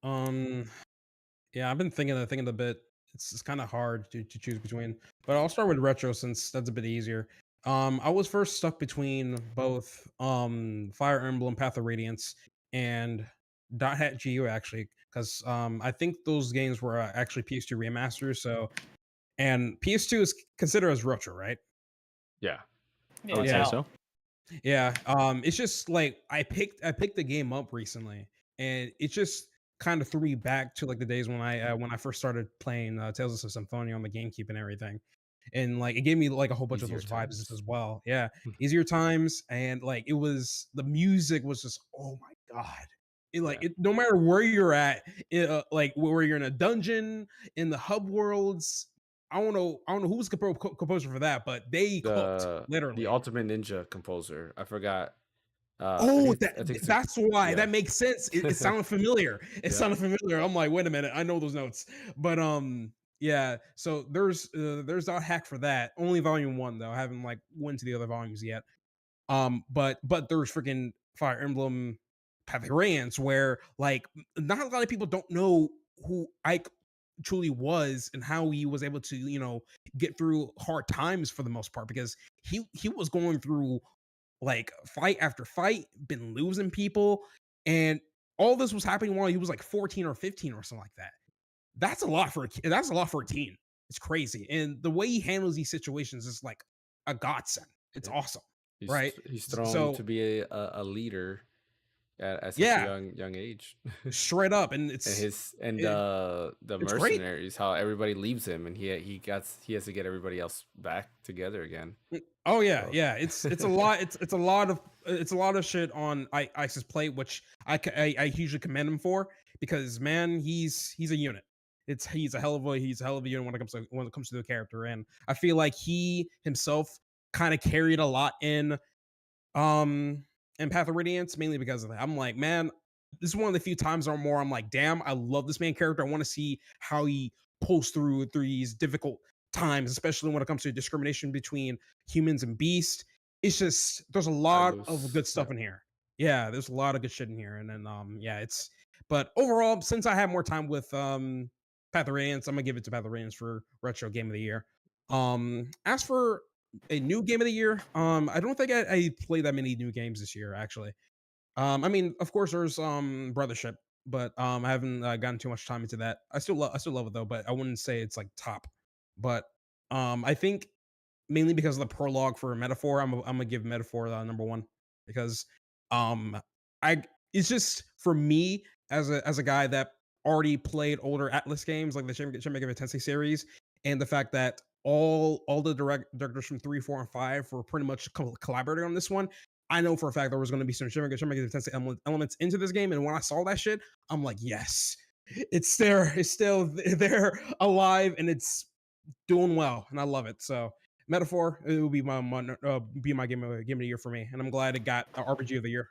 C: Yeah, I've been thinking a bit. It's kind of hard to choose between, but I'll start with retro since that's a bit easier. I was first stuck between both Fire Emblem Path of Radiance and Dot Hat GU actually, because I think those games were actually PS2 remasters. So, and PS2 is considered as retro, right?
A: Yeah.
B: I would
D: Yeah.
B: say
C: Yeah.
B: so.
C: Yeah. It's just like I picked the game up recently, and it just kind of threw me back to like the days when I first started playing Tales of Symphonia on the GameCube and everything. And like it gave me like a whole bunch of
A: Easier
C: those vibes
A: times.
C: as well. Yeah. Easier times, and like it was, the music was just, oh my god.
A: Yeah.
C: No matter where you're at, like where you're in a dungeon, in the hub worlds, I don't know who was composer for that, but they cooked
A: The
C: literally.
A: Ultimate Ninja composer. I forgot.
C: Oh,
A: I think it's
C: that's why.
A: yeah.
C: That makes sense. It sounded familiar. It
A: Yeah.
C: sounded familiar. I'm like, wait a minute, I know those notes. But yeah. So there's a hack for that. Only volume one though. I haven't like went to the other volumes yet. But there's freaking Fire Emblem Path of Radiance, where like not a lot of people don't know who Ike truly was and how he was able to get through hard times for the most part, because he was going through like fight after fight, been losing people, and all this was happening while he was like 14 or 15 or something like that. That's a lot for a kid. That's a lot for a teen. It's crazy, and the way he handles these situations is like a godsend. It's
A: Yeah.
C: awesome, right?
A: He's thrown
C: So
A: to be a leader at such a
C: yeah,
A: young age.
C: straight up, and
A: And his and
C: it,
A: the
C: it's great.
A: mercenaries, how everybody leaves him, and he has to get everybody else back together again.
C: Oh yeah,
A: So
C: yeah. It's a lot. It's a lot of shit on Ice's plate, which I hugely commend him for, because man, he's a unit. He's a hell of a unit when it comes to the character, and I feel like he himself kind of carried a lot um in Path of Radiance, mainly because of that. I'm like, man, this is one of the few times or more I'm like, damn, I love this main character. I want to see how he pulls through these difficult times, especially when it comes to discrimination between humans and beasts. It's just, there's a lot of
A: Silus,
C: good
A: yeah.
C: stuff in here. Yeah, there's a lot of good shit in here. And then yeah, but overall, since I have more time with Path of Radiance, I'm gonna give it to Path of Radiance for retro game of the year. As for a new game of the year, I don't think I played that many new games this year actually. I mean, of course, there's Brothership, but I haven't gotten too much time into that. I still love it though, but I wouldn't say it's like top. But I think mainly because of the prologue for Metaphor, I'm gonna give Metaphor number one, because um I it's just for me as a guy that already played older Atlas games like the Shin Megami Tensei series, and the fact that all the directors from 3, 4, and 5 were pretty much collaborating on this one. I know for a fact there was going to be some Shin Megami Tensei elements into this game, and when I saw that shit, I'm like, yes, it's there, it's still there, alive, and it's doing well, and I love it. So Metaphor, it will be my game of the year for me, and I'm glad it got RPG of the year.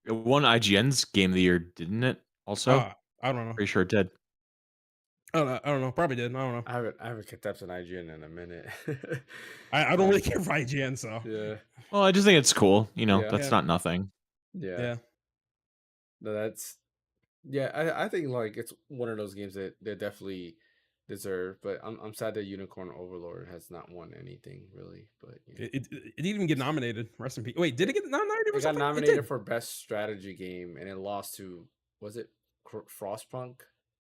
B: It won IGN's Game of the Year, didn't it? Also,
C: I don't know.
B: pretty sure it did.
C: I don't know. Probably did. I don't know.
A: I haven't kept up to IGN in a minute.
C: I don't really care for IGN, so
A: Yeah,
B: Well, I just think it's cool.
A: yeah,
B: That's
C: yeah,
B: not nothing.
A: yeah.
C: yeah.
A: No, that's yeah. I think like it's one of those games that they definitely deserve, but I'm sad that Unicorn Overlord has not won anything really. But you know,
C: It didn't even get nominated. Rest in peace. Wait, did it get nominated
A: it
C: for
A: got
C: something? It
A: nominated
C: did.
A: for best strategy game, and it lost to, was it Frostpunk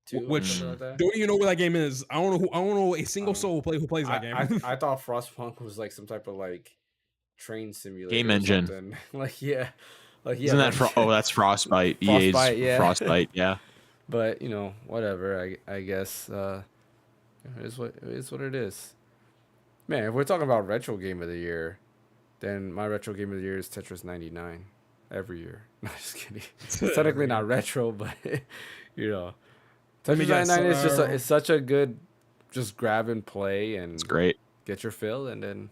A: 2 or
C: Which
A: something
B: Mm.
A: like that?
C: don't even know what that game is. I don't know a single
A: Um,
C: soul who plays that game.
A: I thought Frostpunk was like some type of like train
B: Game
A: simulator or
B: Engine.
A: something. Like yeah,
B: Isn't that
A: like
B: oh, that's Frostbite.
A: Frostbite,
B: EA's
A: yeah.
B: Frostbite, yeah.
A: But you know, whatever. I guess it is what it is. Man, if we're talking about retro game of the year, then my retro game of the year is Tetris 99 every year. No, just kidding. It's technically
C: Every
A: not
C: year.
A: retro, but you know,
C: Let me
A: Tetris
C: guess.
A: 99 is it's such a good just grab and play and
B: It's great.
A: get your fill, and then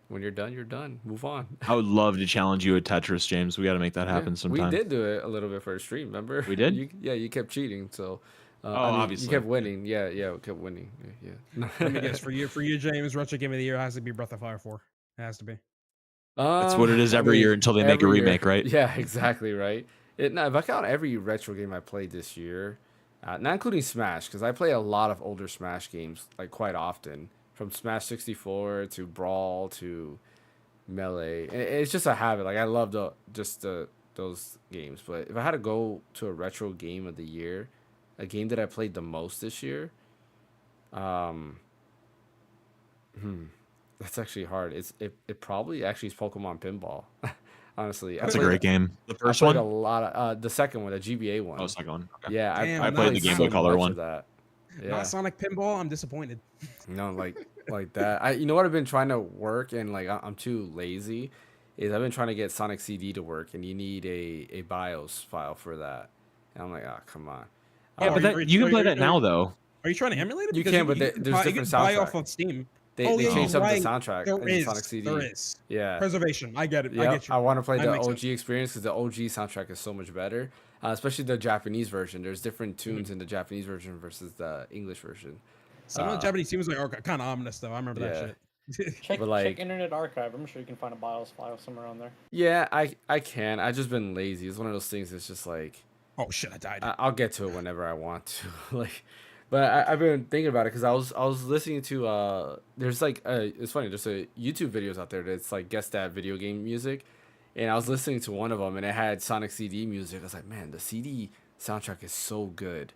A: when you're done. Move on.
B: I would love to challenge you at Tetris, James. We got to make that happen
A: We
B: sometime.
A: did do it a little bit for the stream, remember?
B: We did?
A: You kept cheating, so
B: Oh,
A: I mean,
B: obviously.
A: you kept winning. Yeah, we kept winning. Yeah.
C: Let me guess. For you, James, retro game of the year has to be Breath of Fire 4. It has to be.
B: That's what it is
A: I
B: every year until they make a
A: every year.
B: remake, right?
A: Yeah, exactly, right. No, if I count every retro game I played this year, not including Smash, because I play a lot of older Smash games like quite often, from Smash 64 to Brawl to Melee. It's just a habit. Like I love the those games. But if I had to go to a retro game of the year, a game that I played the most this year, um, hmm, that's actually hard. It probably actually is Pokemon Pinball. Honestly,
B: That's a great game. The
A: I
B: first
A: played a
B: one?
A: lot of the second one, the GBA
B: Oh,
A: one.
B: second one. Okay.
A: Yeah,
C: Damn,
B: I
A: I
B: played the
A: played
B: Game Boy
A: so
B: Color
A: much
B: one.
A: of that.
C: not
A: Yeah,
C: Sonic Pinball. I'm disappointed.
A: no, like that. You know what I've been trying to work, and like I'm too lazy. Is I've been trying to get Sonic CD to work, and you need a BIOS file for that. And I'm like, oh, come on.
B: Yeah,
C: Oh,
B: but that you can play that now though.
C: are you trying to emulate it?
A: You
C: Because
A: can, but
C: you can
A: there's
C: buy, you
A: different
C: can buy off
A: soundtrack.
C: of Steam.
A: They
C: Oh
A: they
C: yeah,
A: changed
C: you're
A: up the
C: right.
A: soundtrack
C: There
A: in the
C: is.
A: Sonic CD.
C: There is.
A: Yeah.
C: Preservation. I get it. I
A: Yep,
C: get you.
A: I want to play
C: That
A: the
C: makes
A: OG
C: sense.
A: experience because the OG soundtrack is so much better, especially the Japanese version. There's different tunes in the Japanese version versus the English version.
C: Some of the
A: Uh,
C: Japanese teams are kind of ominous though. I remember
A: yeah,
C: that shit.
D: Check
A: but like,
D: check Internet Archive. I'm sure you can find a BIOS file somewhere on there.
A: yeah, I can. I just been lazy. It's one of those things. It's just like
C: Oh shit! I died.
A: I'll get to it whenever I want to. Like, but I've been thinking about it because I was listening to there's like it's funny, there's a YouTube videos out there that's like guess that video game music, and I was listening to one of them and it had Sonic CD music. I was like, man, the CD soundtrack is so good.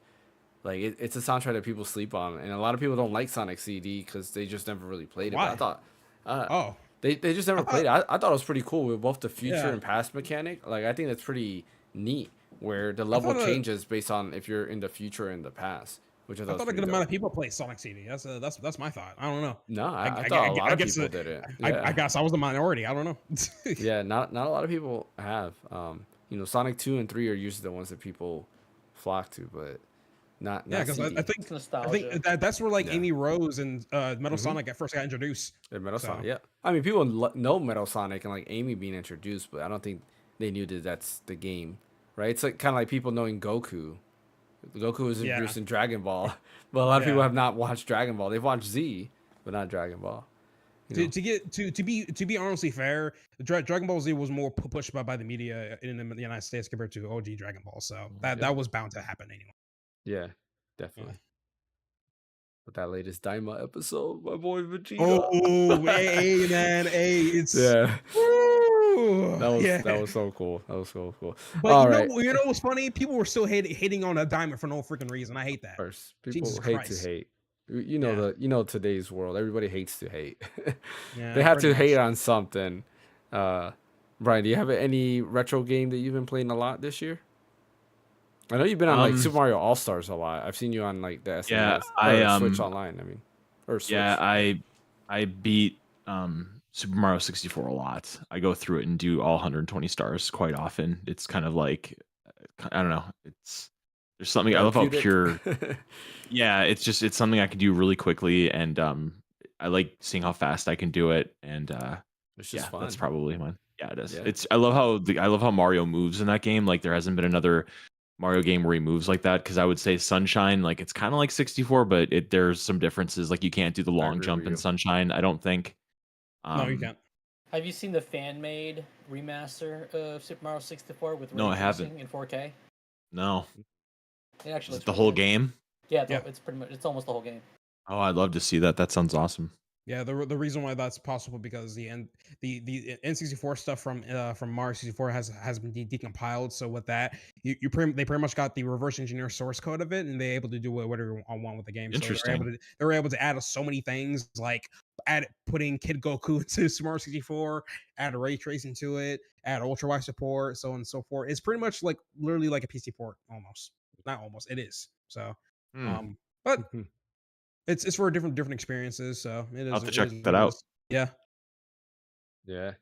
A: Like it's a soundtrack that people sleep on, and a lot of people don't like Sonic CD because they just never really played it. But I
C: Why?
A: thought uh,
C: Oh,
A: they just never
C: I
A: played
C: thought.
A: it. I thought it was pretty cool with both the future
C: Yeah,
A: and past mechanic. Like I think that's pretty neat, where the
C: I
A: level
C: thought.
A: changes based on if you're in the future or in the past, which I
C: I
A: thought was
C: thought a
A: pretty
C: good amount
A: dope.
C: of people play Sonic CD. That's my thought. I don't know.
A: No,
C: I,
A: I
C: I,
A: thought a
C: I,
A: lot
C: I
A: of
C: guess
A: people did it.
C: I
A: Yeah,
C: guess I was the minority. I don't know.
A: not a lot of people have. Sonic 2 and 3 are usually the ones that people flock to, but
C: Yeah,
A: not
C: because I
A: CD.
C: think
D: It's
C: I think
D: nostalgia.
C: that's where like
A: Yeah.
C: Amy Rose and Metal
A: hmm
C: Sonic at first got introduced.
A: And Metal
C: So
A: Sonic, yeah. I mean, people know Metal Sonic and like Amy being introduced, but I don't think they knew that that's the game, right? It's like kind of like people knowing Goku. Goku was
C: yeah,
A: introduced in Dragon Ball, but a lot of people
C: yeah.
A: have not watched Dragon Ball. They've watched Z, but not Dragon Ball. You
C: To,
A: know?
C: to get to be honestly fair, Dragon Ball Z was more pushed by the media in the United States compared to OG Dragon Ball. So that
A: Yeah,
C: that was bound to happen anyway.
A: yeah,
C: Yeah.
A: definitely. With that latest Daima episode, my boy Vegeta.
C: Oh, hey, man, hey, it's
A: Yeah,
C: woo,
A: that
C: yeah.
A: was so cool. That was so cool.
C: But
A: All right,
C: you know what's funny? People were still hating on a diamond for no freaking reason. I hate that.
A: first,
C: Jesus
A: people hate to
C: Christ.
A: hate.
C: Yeah,
A: Today's world. Everybody hates to hate. They
C: yeah,
A: have
C: pretty
A: to hate
C: much.
A: on something. Uh, Brian, do you have any retro game that you've been playing a lot this year? I know you've been on like
B: Um,
A: Super Mario All Stars a lot. I've seen you on like the
B: yeah,
A: SNES or Switch Online. I mean, or
B: yeah,
A: Switch.
B: I beat Super Mario 64 a lot. I go through it and do all 120 stars quite often. It's kind of like I don't know. There's something I love how
A: Therapeutic.
B: pure. Yeah, it's something I can do really quickly, and I like seeing how fast I can do it, and
A: It's just
B: yeah, that's
A: fun.
B: probably mine. Yeah, it is.
A: Yeah.
B: I love how Mario moves in that game. Like there hasn't been another Mario game where he moves like that because I would say Sunshine, like it's kind of like 64, but there's some differences. Like you can't do the
A: I
B: long
A: agree
B: jump
A: with
B: in
A: you.
B: Sunshine. I don't think.
C: No, you
B: Um,
C: can't.
D: Have you seen the fan-made remaster of Super Mario 64 with
B: no,
D: ray
B: I haven't.
D: tracing in 4K?
B: No,
D: It actually
B: is it
D: looks
B: the
D: really
B: whole
D: good.
B: game?
D: Yeah,
C: Yeah.
D: it's pretty much it's almost the whole game.
B: Oh, I'd love to see that. That sounds awesome.
C: Yeah, the reason why that's possible because the N64 stuff from Mario 64 has been decompiled. So with that, they pretty much got the reverse engineer source code of it, and they're able to do whatever I want with the game. So
B: Interesting.
C: they were able to add so many things like putting Kid Goku into Super Mario 64, add ray tracing to it, add ultra wide support, so on and so forth. It's pretty much like literally like a PC port almost. Not almost, it is. So
B: Hmm.
C: but it's for different experiences, so
B: I'll have to
C: it
B: check
C: is
B: that
C: what it
B: out.
C: is. Yeah.
A: Yeah.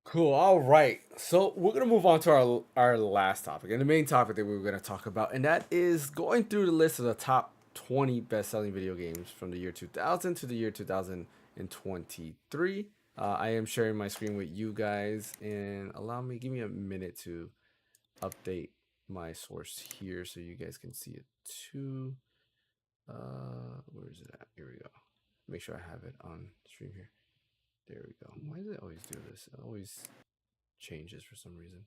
A: Cool. All right. So we're gonna move on to our last topic and the main topic that we were gonna talk about, and that is going through the list of the top 20 best-selling video games from the year 2000 to the year 2023. I am sharing my screen with you guys, and give me a minute to update my source here so you guys can see it too. Where is it at? Here we go. Make sure I have it on stream here. There we go. Why does it always do this? It always changes for some reason.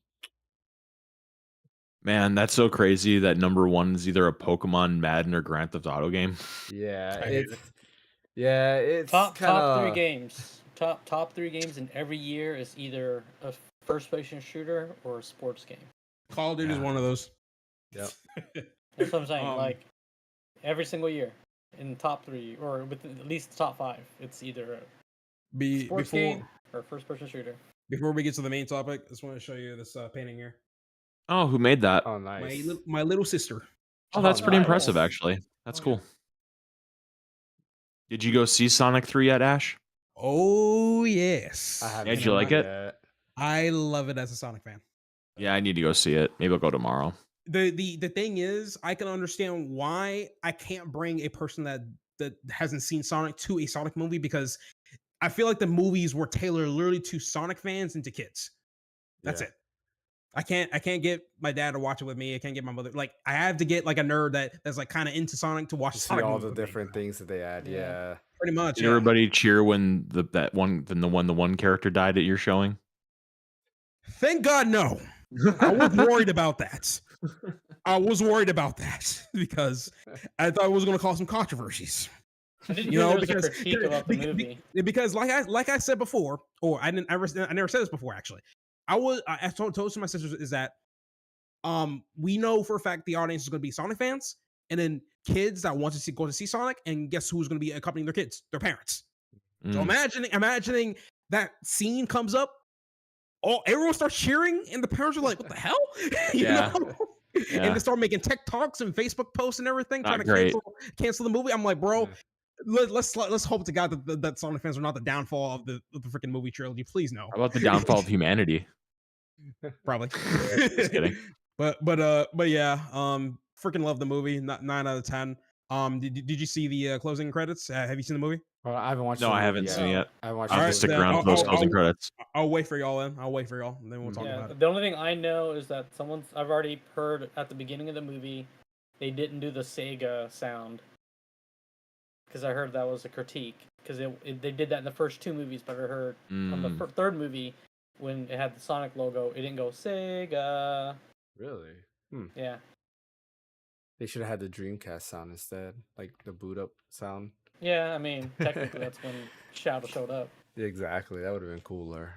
B: Man, that's so crazy that number one is either a Pokemon, Madden, or Grand Theft Auto game.
A: Yeah,
C: I hate it.
A: it's
D: Top
A: kind
D: three
A: of
D: games. Top three games in every year is either a first-person shooter or a sports game.
C: Call of Duty is
A: Yeah.
C: one of those.
A: Yep.
D: That's what I'm saying.
C: Um,
D: Like every single year in the top 3 or within at least the top 5, it's either a sports game or a first-person shooter.
C: Before we get to the main topic, I just want to show you this painting here.
B: Oh, who made that?
A: Oh, nice.
C: My little sister.
B: Oh, that's pretty
D: nice.
B: impressive, actually. That's
C: Oh,
B: cool. Did you go see Sonic 3 yet, Ash?
C: Oh yes.
A: I haven't
B: Yeah, did
A: seen
B: you like it?
A: yet.
C: I love it as a Sonic fan.
B: Yeah, I need to go see it. Maybe I'll go tomorrow.
C: The thing is, I can understand why I can't bring a person that hasn't seen Sonic to a Sonic movie, because I feel like the movies were tailored literally to Sonic fans and to kids. That's
A: Yeah.
C: it. I can't get my dad to watch it with me. I can't get my mother. Like, I have to get like a nerd that's like kind of into Sonic to watch
A: To see
C: Sonic
A: all
C: movies
A: the
C: with me.
A: different things that they add.
D: Yeah.
A: Yeah.
C: Pretty much.
B: Did
C: Yeah.
B: everybody cheer when the one character died that you're showing?
C: Thank God, no. I was worried about that. I was worried about that because I thought it was going to cause some controversies.
D: I didn't
C: You
D: hear
C: know,
D: there was
C: because
D: a critique about the movie.
C: because like I said before, or I never said this before actually. I told my sisters is that we know for a fact the audience is going to be Sonic fans, and then kids that want to go to see Sonic, and guess who's going to be accompanying their kids? Their parents. So imagining that scene comes up, everyone starts cheering, and the parents are like, "What the hell?" you
B: Yeah.
C: know?
B: Yeah.
C: And they start making TikToks and Facebook posts and everything,
B: Not
C: trying to
B: great.
C: cancel the movie. I'm like, bro,
A: Yeah.
C: let's hope to God that Sonic fans are not the downfall of the freaking movie trilogy. Please no.
B: How about the downfall of humanity?
C: Probably.
B: Just kidding.
C: But yeah, freaking love the movie. 9 out of 10. Did you see the closing credits? Have you seen the movie?
A: Well, I haven't watched.
B: No,
A: the
B: I
A: movie
B: haven't seen it yet.
A: I haven't watched.
B: I'll
A: the
B: have to
A: movie.
B: stick around for those closing credits.
C: I'll wait for y'all then. I'll wait for y'all, and then we'll talk about it.
D: The only thing I know is that I've already heard at the beginning of the movie, they didn't do the Sega sound. Because I heard that was a critique. Because they did that in the first 2 movies, but I heard on the third movie, when it had the Sonic logo, it didn't go Sega.
A: Really?
D: Yeah.
A: They should have had the Dreamcast sound instead, like the boot up sound.
D: Yeah, I mean, technically that's when Shadow showed up.
A: Exactly. That would have been cooler,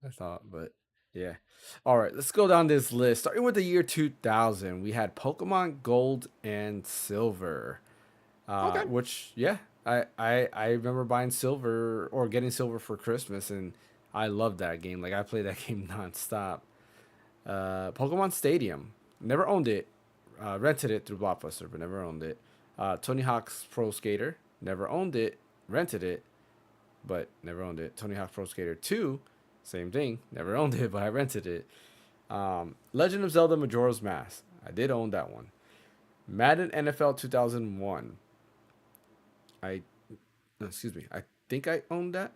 A: I thought. But yeah. All right, let's go down this list. Starting with the year 2000, we had Pokemon Gold and Silver.
C: Okay.
A: Which, yeah, I remember buying Silver or getting Silver for Christmas, and I loved that game. Like, I played that game nonstop. Pokemon Stadium. Never owned it. Rented it through Blockbuster, but never owned it. Tony Hawk's Pro Skater. Never owned it. Rented it, but never owned it. Tony Hawk Pro Skater 2. Same thing. Never owned it, but I rented it. Legend of Zelda Majora's Mask. I did own that one. Madden NFL 2001. I think I owned that.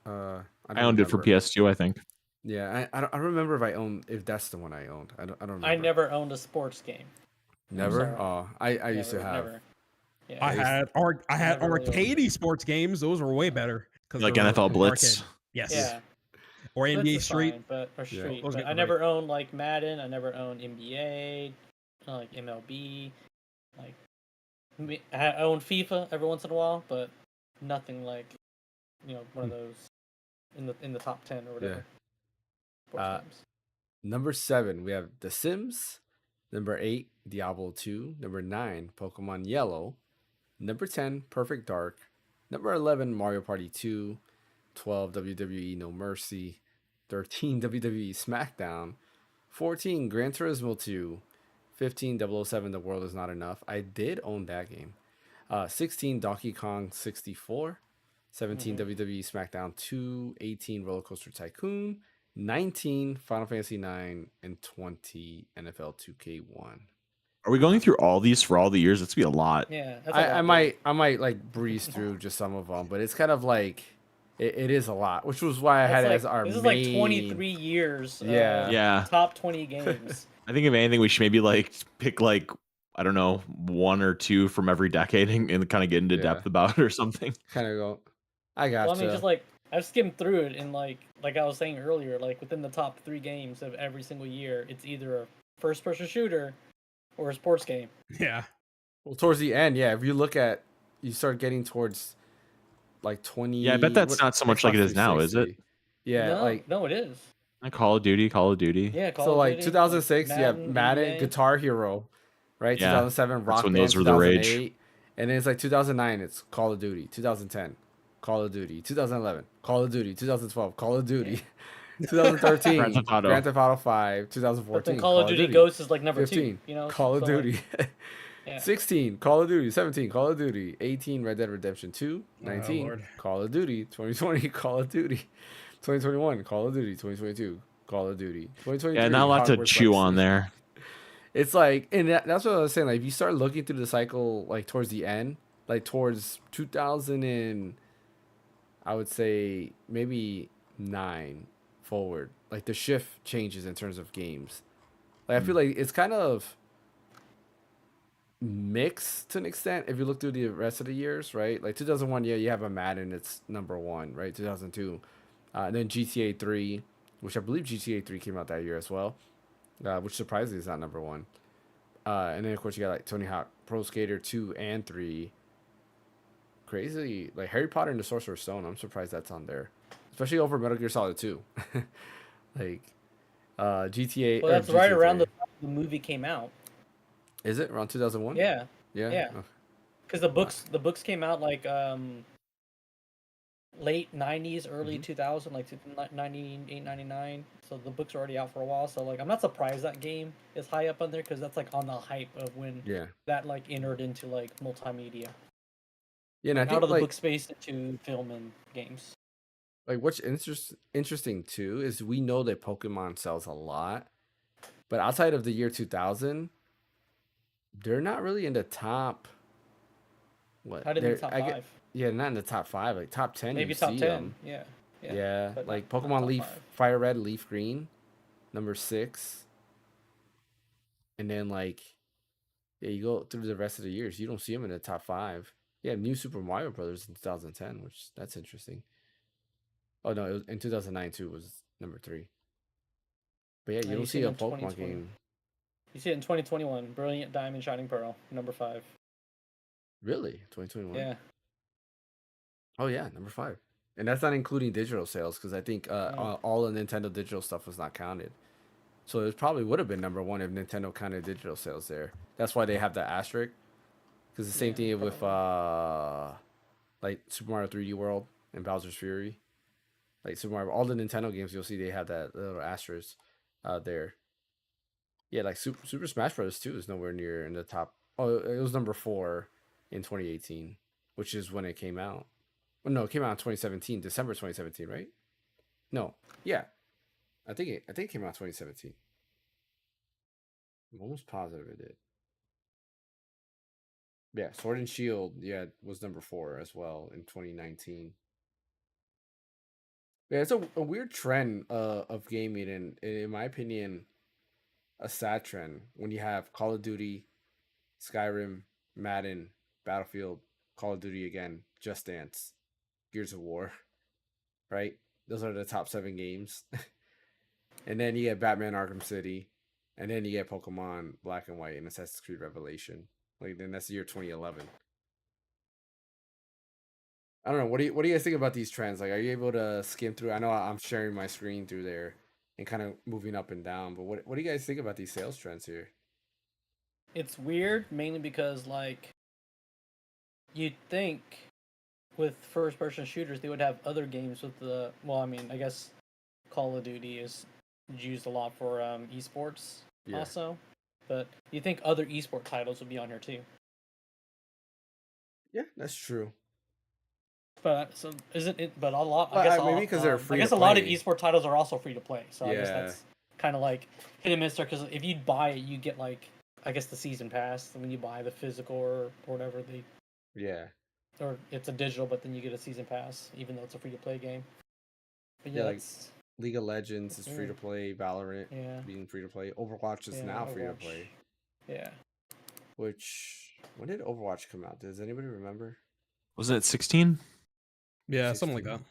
A: I
B: I owned it for
A: remember.
B: PS2, I think.
A: Yeah, I don't remember if that's the one I owned. I don't remember.
D: I never owned a sports game.
A: Never.
D: sorry.
A: Oh, I used to have.
D: Never. Yeah.
C: I had
D: Never really owned
C: arcade sports games. Those were way better.
B: Like
C: they were
B: NFL Blitz.
C: arcade. Yes.
D: Yeah.
C: Or
D: Blitz
C: NBA
D: is
C: Street.
D: fine, or
A: Yeah.
D: Street.
C: Those
D: But
C: get
D: I
C: great.
D: never owned like Madden. I never owned NBA, like MLB. Like I owned FIFA every once in a while, but nothing like one of those in the top 10 or whatever. Sports games.
A: Number 7, we have The Sims. Number 8, Diablo 2. Number 9, Pokemon Yellow. Number 10, Perfect Dark. Number 11, Mario Party 2. 12, WWE No Mercy. 13, WWE SmackDown. 14, Gran Turismo 2. 15, 007, The World Is Not Enough. I did own that game. 16, Donkey Kong 64. 17, WWE SmackDown 2. 18, Roller Coaster Tycoon. 19, Final Fantasy 9, and 20, NFL 2K1.
B: Are we going through all these for all the years? That's gonna be a lot.
D: Yeah, that's a
A: I
D: lot,
A: might like breeze through just some of them, but it's kind of like it is a lot, which was why I had it as our
D: this
A: main.
D: is like 23 years.
A: Yeah.
B: Yeah.
D: Top 20 games.
B: I think if anything, we should maybe like pick like, I don't know, 1 or 2 from every decade and kind of get into
A: Yeah.
B: depth about it or something.
A: Kind of go. I got
D: Well, I mean, just like I've skimmed through it, and like I was saying earlier, like within the top 3 games of every single year, it's either a first-person shooter or a sports game.
C: Yeah.
A: Well, towards the end, yeah. If you look at, you start getting towards like 20.
B: Yeah, I bet that's not so much like it is now, is it?
A: 360. Yeah,
D: no,
A: like
D: no, it is.
B: Call of Duty, Call of Duty.
D: Yeah, Call
A: So
D: of
A: like
D: Duty,
A: 2006, you have
D: Madden,
A: Madden,
D: NBA.
A: Guitar Hero, right?
B: Yeah,
A: 2007,
B: that's
A: Rock
B: when
A: Band.
B: those were the rage.
A: 2008, and then it's like 2009, it's Call of Duty. 2010, Call of Duty. 2011, Call of Duty. 2012, Call of Duty.
B: Grand
A: 2013,
B: Theft Auto.
A: Grand Theft Auto 5.
D: But then
A: 2014,
D: Call of
A: Call of
D: Duty
A: Duty.
D: Ghosts is like number 2.
A: 15,
D: You know,
A: Call of
D: so, like,
A: Duty.
D: yeah.
A: 16, Call of Duty. 17, Call of Duty. 18, Red Dead Redemption 2. 19,
C: Lord.
A: Call of Duty. 2020, Call of Duty. 2021, Call of Duty. 2022, Call of Duty. 2023,
B: Yeah, not a lot to
A: Hogwarts
B: chew
A: Legacy.
B: on there.
A: It's like, and that's what I was saying. Like, if you start looking through the cycle, like towards the end, like towards 2000 and I would say maybe 9 forward, like the shift changes in terms of games. Like, I feel like it's kind of mixed to an extent if you look through the rest of the years, right? Like 2001, yeah, you have a Madden, it's number 1, right? 2002, and then GTA 3, which I believe GTA 3 came out that year as well, which surprisingly is not number 1. And then of course you got like Tony Hawk Pro Skater 2 and 3. Crazy, like Harry Potter and the Sorcerer's Stone. I'm surprised that's on there, especially over Metal Gear Solid 2. Like GTA.
D: Well,
A: or
D: that's right
A: GTA
D: around
A: 3.
D: the movie came out.
A: Is it around 2001?
D: Yeah,
A: Yeah.
D: yeah.
A: Oh,
D: because the books came out like late 90s, early 2000, like 98, 99. So the book's are already out for a while. So like I'm not surprised that game is high up on there because that's like on the hype of when
A: yeah.
D: that like entered into like multimedia,
A: Yeah, and I
D: out
A: think
D: of the
A: like
D: book space into film and games.
A: what's interesting too is we know that Pokemon sells a lot, but outside of the year 2000, they're not really in the top. What
D: Not in the top
A: I get?
D: 5.
A: Yeah, not in the top 5. Like top 10,
D: Maybe
A: you
D: top
A: see
D: 10.
A: them.
D: Yeah.
A: Yeah,
D: But
A: like
D: not
A: Pokemon
D: top
A: Leaf,
D: 5.
A: Fire Red, Leaf Green, number 6, and then like yeah, you go through the rest of the years, you don't see them in the top 5. Yeah, New Super Mario Brothers in 2010, which that's interesting. Oh no, it was, in 2009 too was number 3. But yeah, you
D: You
A: don't
D: see
A: see
D: it
A: a
D: in
A: Pokemon
D: 2020.
A: game.
D: You see it in 2021. Brilliant Diamond Shining Pearl, number 5.
A: Really? 2021?
D: Yeah.
A: Oh yeah, number 5. And that's not including digital sales because I think
D: Yeah.
A: all the Nintendo digital stuff was not counted. So it probably would have been number 1 if Nintendo counted digital sales there. That's why they have the asterisk. Because the same thing with like Super Mario 3D World and Bowser's Fury. Like Super Mario, all the Nintendo games you'll see they have that little asterisk there. Yeah, like Super Smash Bros. 2 is nowhere near in the top. Oh, it was number 4 in 2018, which is when it came out. Well, no, it came out in 2017, December 2017, right? No, yeah, I think it came out 2017. I'm almost positive it did. Yeah, Sword and Shield, yeah, was number 4 as well in 2019. Yeah, it's a weird trend of gaming, and in my opinion, a sad trend when you have Call of Duty, Skyrim, Madden, Battlefield, Call of Duty again, Just Dance, Gears of War, right? Those are the top 7 games. And then you get Batman Arkham City, and then you get Pokemon Black and White and Assassin's Creed Revelation. Like then that's the year 2011. I don't know. What do you guys think about these trends? Like, are you able to skim through? I know I'm sharing my screen through there and kind of moving up and down, but what do you guys think about these sales trends here?
D: It's weird, mainly because like you'd think with first-person shooters they would have other games with the. Well, I mean, I guess Call of Duty is used a lot for esports
A: Yeah.
D: also, but you think other esport titles would be on here too.
A: Yeah, that's true.
D: But so isn't it? But a lot.
A: Well,
D: I guess
A: maybe because they're
D: I
A: free
D: guess
A: to
D: a lot of
A: play.
D: esport titles are also free to play. So I guess
A: Yeah.
D: that's kind of like hit and miss there. Because if you buy it, you get like I guess the season pass. When you buy the physical or whatever they
A: Yeah.
D: or it's a digital, but then you get a season pass, even though it's a free to play game. But
A: Yeah,
D: yeah,
A: like
D: that's
A: League of Legends is
D: that's
A: free to
D: weird.
A: play. Valorant
D: Yeah,
A: being free to play. Overwatch is
D: yeah,
A: now free to
D: Overwatch.
A: play.
D: Yeah,
A: Which when did Overwatch come out? Does anybody remember?
B: Wasn't it 16?
C: Yeah, something like
A: 16?
C: that.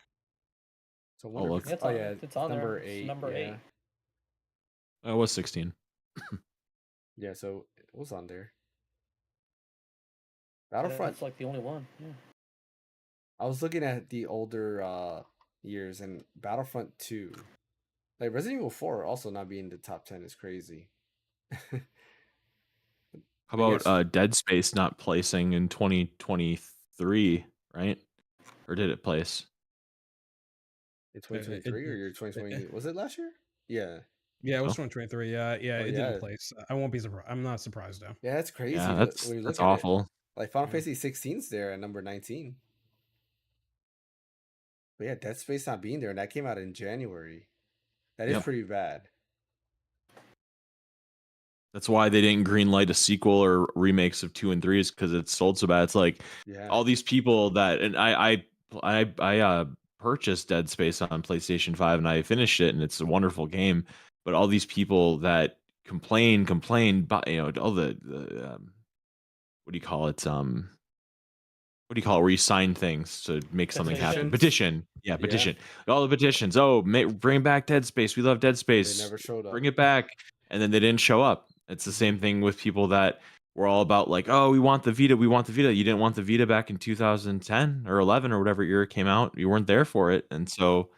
A: So I
B: Oh,
A: wonder
B: look.
A: if
D: yeah,
A: it's, oh yeah,
D: it's on
A: number
D: there. It's
A: 8.
D: number
A: Yeah.
D: 8.
B: It was 16.
A: Yeah, so it was on there.
D: Yeah,
A: Battlefront.
D: that's like the only one. Yeah.
A: I was looking at the older years and Battlefront 2 Like Resident Evil 4 also not being in the top 10 is crazy.
B: How
A: But
B: about
A: yes,
B: Dead Space not placing in 2023, right? Or did it place?
A: in
C: It,
A: 2023 or
C: it,
A: your
C: it,
A: 2020, was it last year? Yeah.
C: yeah, it was
B: So
C: 2023. Yeah,
A: Oh
C: it didn't
A: yeah.
C: place. I won't be surprised. I'm not surprised though.
A: Yeah, that's crazy
B: yeah,
A: when you
B: that's
A: look at it.
B: awful.
A: Like Final
C: Yeah.
A: Fantasy 16's there at number 19. But yeah, Dead Space not being there, and that came out in January. That is
B: Yep.
A: pretty bad.
B: That's why they didn't greenlight a sequel or remakes of 2 and 3 is because it sold so bad. It's like
A: Yeah.
B: all these people that, and I purchased Dead Space on PlayStation 5 and I finished it and it's a wonderful game. But all these people that complain, but all the what do you call it? What do you call it? Where you sign things to make something happen?
D: Petitions.
B: Petition. Yeah,
A: Yeah.
B: petition. All the petitions. Oh, bring back Dead Space. We love Dead
A: They
B: Space.
A: never showed up.
B: Bring it back. And then they didn't show up. It's the same thing with people that were all about like, oh, we want the Vita. We want the Vita. You didn't want the Vita back in 2010 or 11 or whatever year it came out. You weren't there for it. And so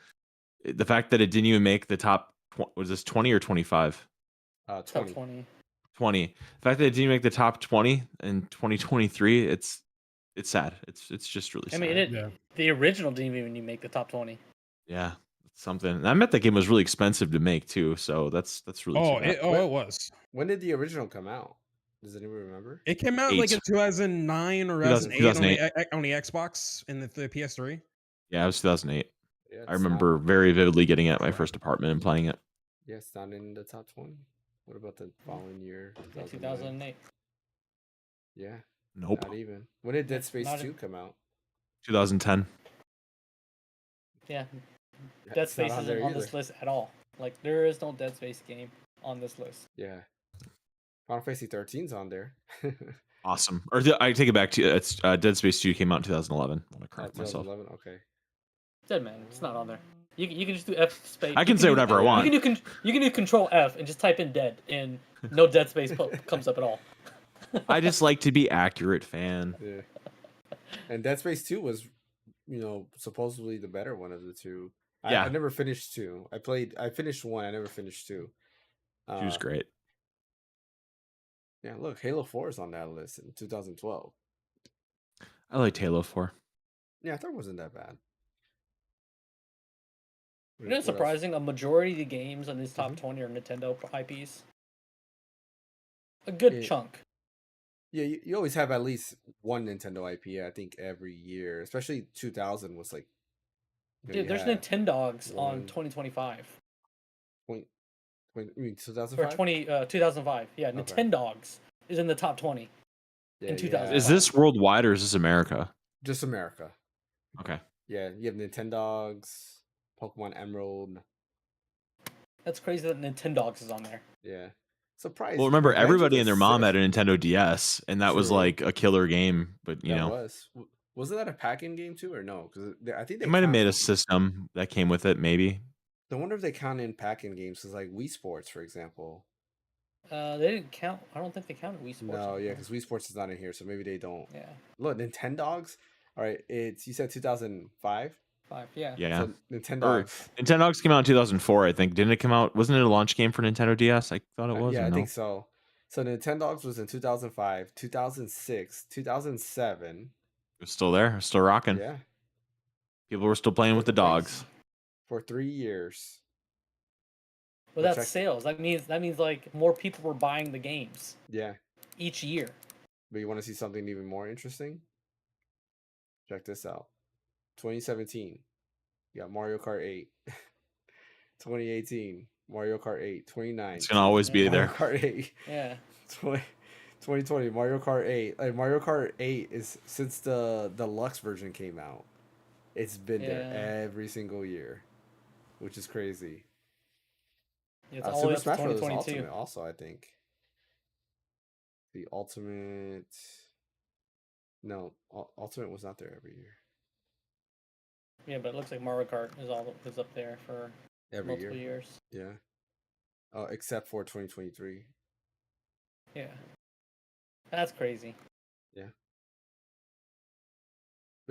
B: the fact that it didn't even make the top, was this 20 or 25?
D: Top
A: 20.
D: 20.
B: 20. The fact that it didn't make the top 20 in 2023, it's sad. It's just really
D: I
B: sad.
D: mean,
C: Yeah.
D: the original didn't even make the top 20.
B: Yeah, it's something. And I bet that game was really expensive to make too, so that's really too bad.
C: It was.
A: When did the original come out? Does anyone remember?
C: It came out like in
B: 8.
C: 2009 or 2008 on the Xbox and the PS3.
B: Yeah, it was 2008.
A: Yeah,
B: I remember very vividly getting it at my first apartment and playing it.
A: Yeah, it's not in the top 20. What about the following year?
D: 2008.
A: Yeah,
B: Nope.
A: not even. When did Dead
D: Yeah,
A: Space
D: not
A: 2
D: a-
A: come out?
B: 2010.
D: Yeah,
A: Yeah,
D: Dead
A: it's not
D: Space
A: on there
D: isn't on this
A: either.
D: list at all. Like, there is no Dead Space game on this list.
A: Yeah. Final Fantasy 13's on there.
B: Awesome. Or I take it back to it's Dead Space 2 came out in 2011. I want to correct myself.
A: 2011. Okay.
D: Dead man, it's not on there. You can just do F space.
B: I can say whatever I want.
D: You can do Control F and just type in dead, and no Dead Space comes up at all.
B: I just like to be accurate, fan.
A: Yeah. And Dead Space 2 was, supposedly the better one of the two.
B: Yeah.
A: I never finished 2. I finished 1. I never finished 2.
B: She was great.
A: Yeah, look, Halo 4 is on that list in 2012.
B: I liked Halo 4.
A: Yeah, I thought it wasn't that bad.
D: You know, it's
A: What else?
D: surprising. A majority of the games on these top
A: Mhm.
D: 20 are Nintendo IPs. A good
A: Yeah.
D: chunk.
A: Yeah, you always have at least one Nintendo IP, I think, every year. Especially 2000 was like.
D: Dude, there's
A: had
D: Nintendogs on
A: one-
D: 2025.
A: You mean
D: Or
A: 2005?
D: 2005. Yeah,
A: Okay.
D: Nintendogs is in the top 20.
A: Yeah,
D: in 2000.
B: Is this worldwide or is this America?
A: Just America.
B: Okay.
A: Yeah, you have Nintendogs, Pokemon Emerald.
D: That's crazy that Nintendogs is on there.
A: Yeah. Surprised.
B: Well, remember,
A: Revenge
B: everybody
A: was
B: and their mom had a
A: sixth.
B: Nintendo DS, and that was
A: True.
B: like a killer game. But you
A: That
B: know,
A: was. Wasn't that a pack-in game too, or no? Because I think
B: they
A: they
B: might have
A: count-
B: made a system that came with it. Maybe.
A: I wonder if they count in pack-in games, because like Wii Sports, for example.
D: They didn't count. I don't think they counted Wii Sports.
A: No,
D: on
A: yeah,
D: here.
A: because Wii Sports is not in here, so maybe they don't.
D: Yeah,
A: Look, Nintendogs. All right, you said 2005.
D: 5. Yeah.
B: Yeah.
A: So Nintendogs.
B: Nintendogs came out in 2004, I think. Didn't it come out? Wasn't it a launch game for Nintendo DS? I thought it was.
A: Yeah,
B: or
A: I
B: no?
A: think so. So Nintendogs was in 2005, 2006, 2007.
B: It was still there. It was still rocking.
A: Yeah,
B: People were still playing with the dogs.
A: for 3 years.
D: But
A: Which
D: that's sales. That means like more people were buying the games
A: Yeah,
D: each year.
A: but you want to see something even more interesting? Check this out. 2017, you got Mario Kart 8. 2018, Mario Kart 8. 2019,
B: It's gonna always be
A: Mario
B: there.
A: Kart 8.
D: Yeah.
A: 2020, Mario Kart 8. Like Mario Kart 8 is since the deluxe version came out. It's been
D: Yeah.
A: there every single year, which is crazy.
D: It's all the
A: Super
D: way up to
A: Smash Bros.
D: 2022.
A: Ultimate also, I think. The Ultimate. No, Ultimate was not there every year.
D: Yeah, but it looks like Mario Kart is up there for
A: Every
D: multiple
A: year.
D: years.
A: Yeah. Except for 2023.
D: Yeah. That's crazy.
A: But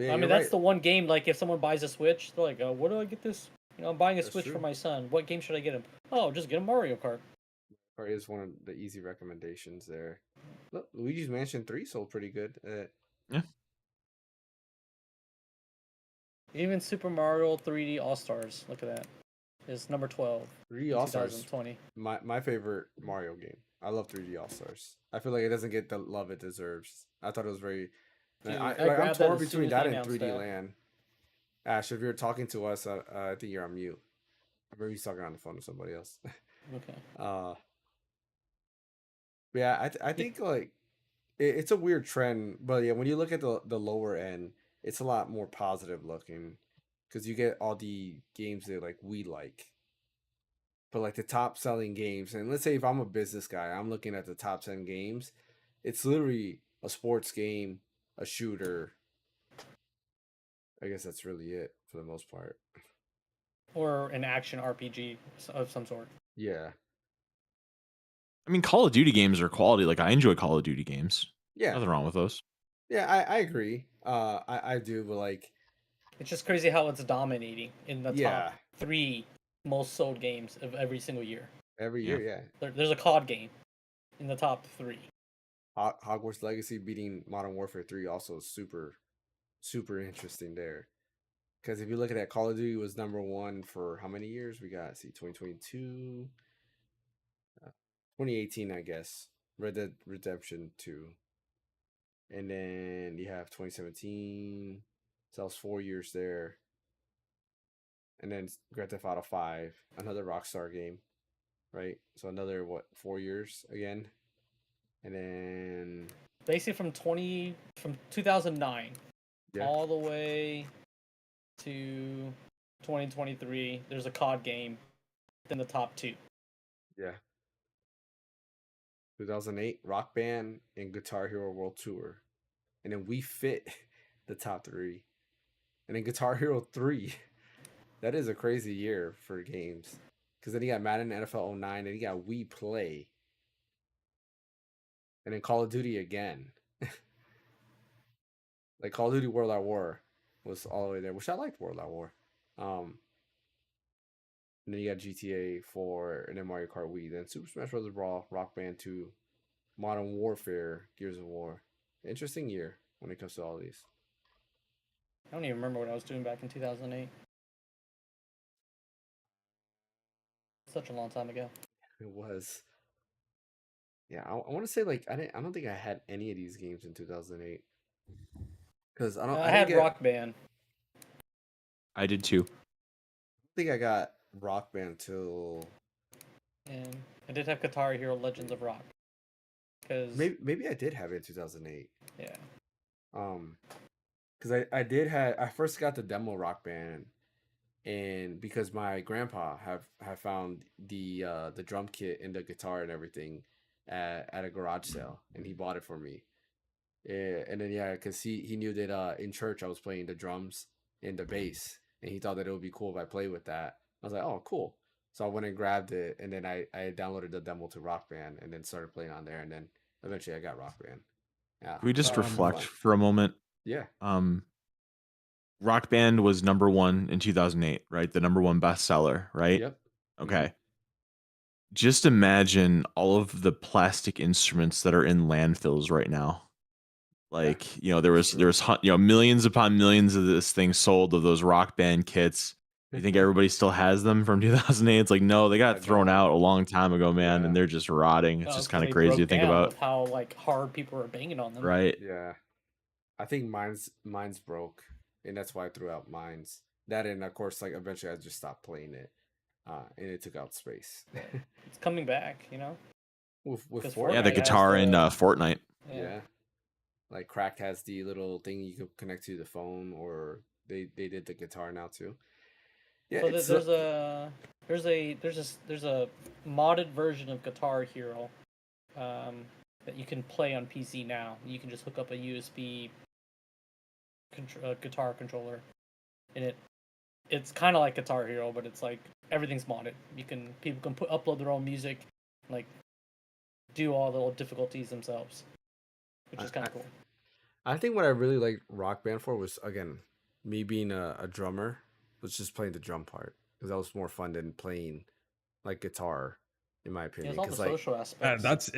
A: yeah,
D: I mean,
A: you're
D: that's
A: right.
D: the one game. Like, if someone buys a Switch, they're like, "What do I get this I'm buying a
A: That's
D: Switch for
A: true.
D: my son. What game should I get him? Oh, just get him Mario Kart.
A: Or is one of the easy recommendations there. Look, Luigi's Mansion 3 sold pretty good.
B: Yeah.
D: Even Super Mario 3D All Stars. Look at that. Is number 12
A: 3D
D: in
A: All Stars,
D: 2020.
A: my favorite Mario game. I love 3D All Stars. I feel like it doesn't get the love it deserves. I thought it was very.
D: Dude,
A: I'm
D: grabbed that
A: torn
D: as soon
A: between
D: as
A: that
D: they
A: and
D: announced
A: 3D
D: that.
A: Land. Ash, if you're talking to us, I think you're on mute. Maybe he's talking on the phone to somebody else.
D: Okay.
A: But yeah, I think like it's a weird trend, but yeah, when you look at the lower end, it's a lot more positive looking because you get all the games that like we like. But like the top selling games, and let's say if I'm a business guy, I'm looking at the top 10 games. It's literally a sports game, a shooter. I guess that's really it for the most part.
D: Or an action RPG of some sort.
A: Yeah,
B: I mean, Call of Duty games are quality. Like, I enjoy Call of Duty games.
A: yeah,
B: Nothing wrong with those.
A: yeah. I agree. I do, but like,
D: It's just crazy how it's dominating in the
A: yeah,
D: top 3 most sold games of every single year.
A: every
B: Yeah.
A: year, yeah.
D: There's a COD game in the top 3.
A: Hogwarts Legacy beating Modern Warfare 3 also super interesting there. Because if you look at that, Call of Duty was number one for how many years? We got, see, 2022, 2018, I guess. Red Dead Redemption 2. And then you have 2017. So that was 4 years there. And then Grand Theft Auto 5, another Rockstar game, right? So another, 4 years again? And then
D: Basically from 2009
A: yeah,
D: all the way to 2023, there's a COD game in the top 2.
A: yeah. 2008, Rock Band and Guitar Hero World Tour. And then We Fit the top 3. And then Guitar Hero 3. That is a crazy year for games. Because then you got Madden NFL 09, and you got We Play. And then Call of Duty again. Like Call of Duty World at War was all the way there, which I liked World at War. And then you got GTA 4, and then Mario Kart Wii, then Super Smash Bros. Brawl, Rock Band 2, Modern Warfare, Gears of War. Interesting year when it comes to all these.
D: I don't even remember what I was doing back in 2008. Such a long time ago.
A: It was. Yeah, I want to say like I don't think I had any of these games in 2008 because I
D: I had Rock Band.
B: I did too.
A: I think I got Rock Band till
D: And I did have Guitar Hero Legends of Rock. Because
A: maybe I did have it in 2008.
D: yeah.
A: Because I first got the demo Rock Band, and because my grandpa have found the drum kit and the guitar and everything at a garage sale, and he bought it for me. Yeah, and then yeah, because he knew that in church I was playing the drums and the bass, and he thought that it would be cool if I played with that. I was like, oh, cool. So I went and grabbed it, and then I downloaded the demo to Rock Band, and then started playing on there, and then eventually I got Rock Band. Yeah,
B: Can we just
A: so,
B: reflect
A: fun.
B: for a moment?
A: Yeah,
B: Rock Band was number 1 in 2008, right? The number 1 bestseller, right?
A: yep.
B: Okay. Just imagine all of the plastic instruments that are in landfills right now. Like, there was millions upon millions of this thing sold of those Rock Band kits. You think everybody still has them from 2008? It's like, no, they got thrown out a long time ago, man, and they're just rotting. It's just kind of crazy to think about.
D: With how like hard people were banging on them.
B: Right.
A: Yeah. I think mine's broke, and that's why I threw out mine's. That, and of course, like eventually I just stopped playing it, and it took out space.
D: It's coming back,
A: with
D: Fortnite
B: Yeah, the guitar in Fortnite.
A: Yeah. Like Cracked has the little thing you can connect to the phone, or they did the guitar now too. Yeah,
D: so there's a modded version of Guitar Hero that you can play on PC now. You can just hook up a USB guitar controller, and it's kind of like Guitar Hero, but it's like everything's modded. People can upload their own music, like do all the difficulties themselves, which is kind of cool.
A: I think what I really liked Rock Band for was, again, me being a drummer, was just playing the drum part. because that was more fun than playing like guitar, in my
D: Yeah,
A: opinion.
D: it's all the
A: Because like
D: social aspects.
C: That's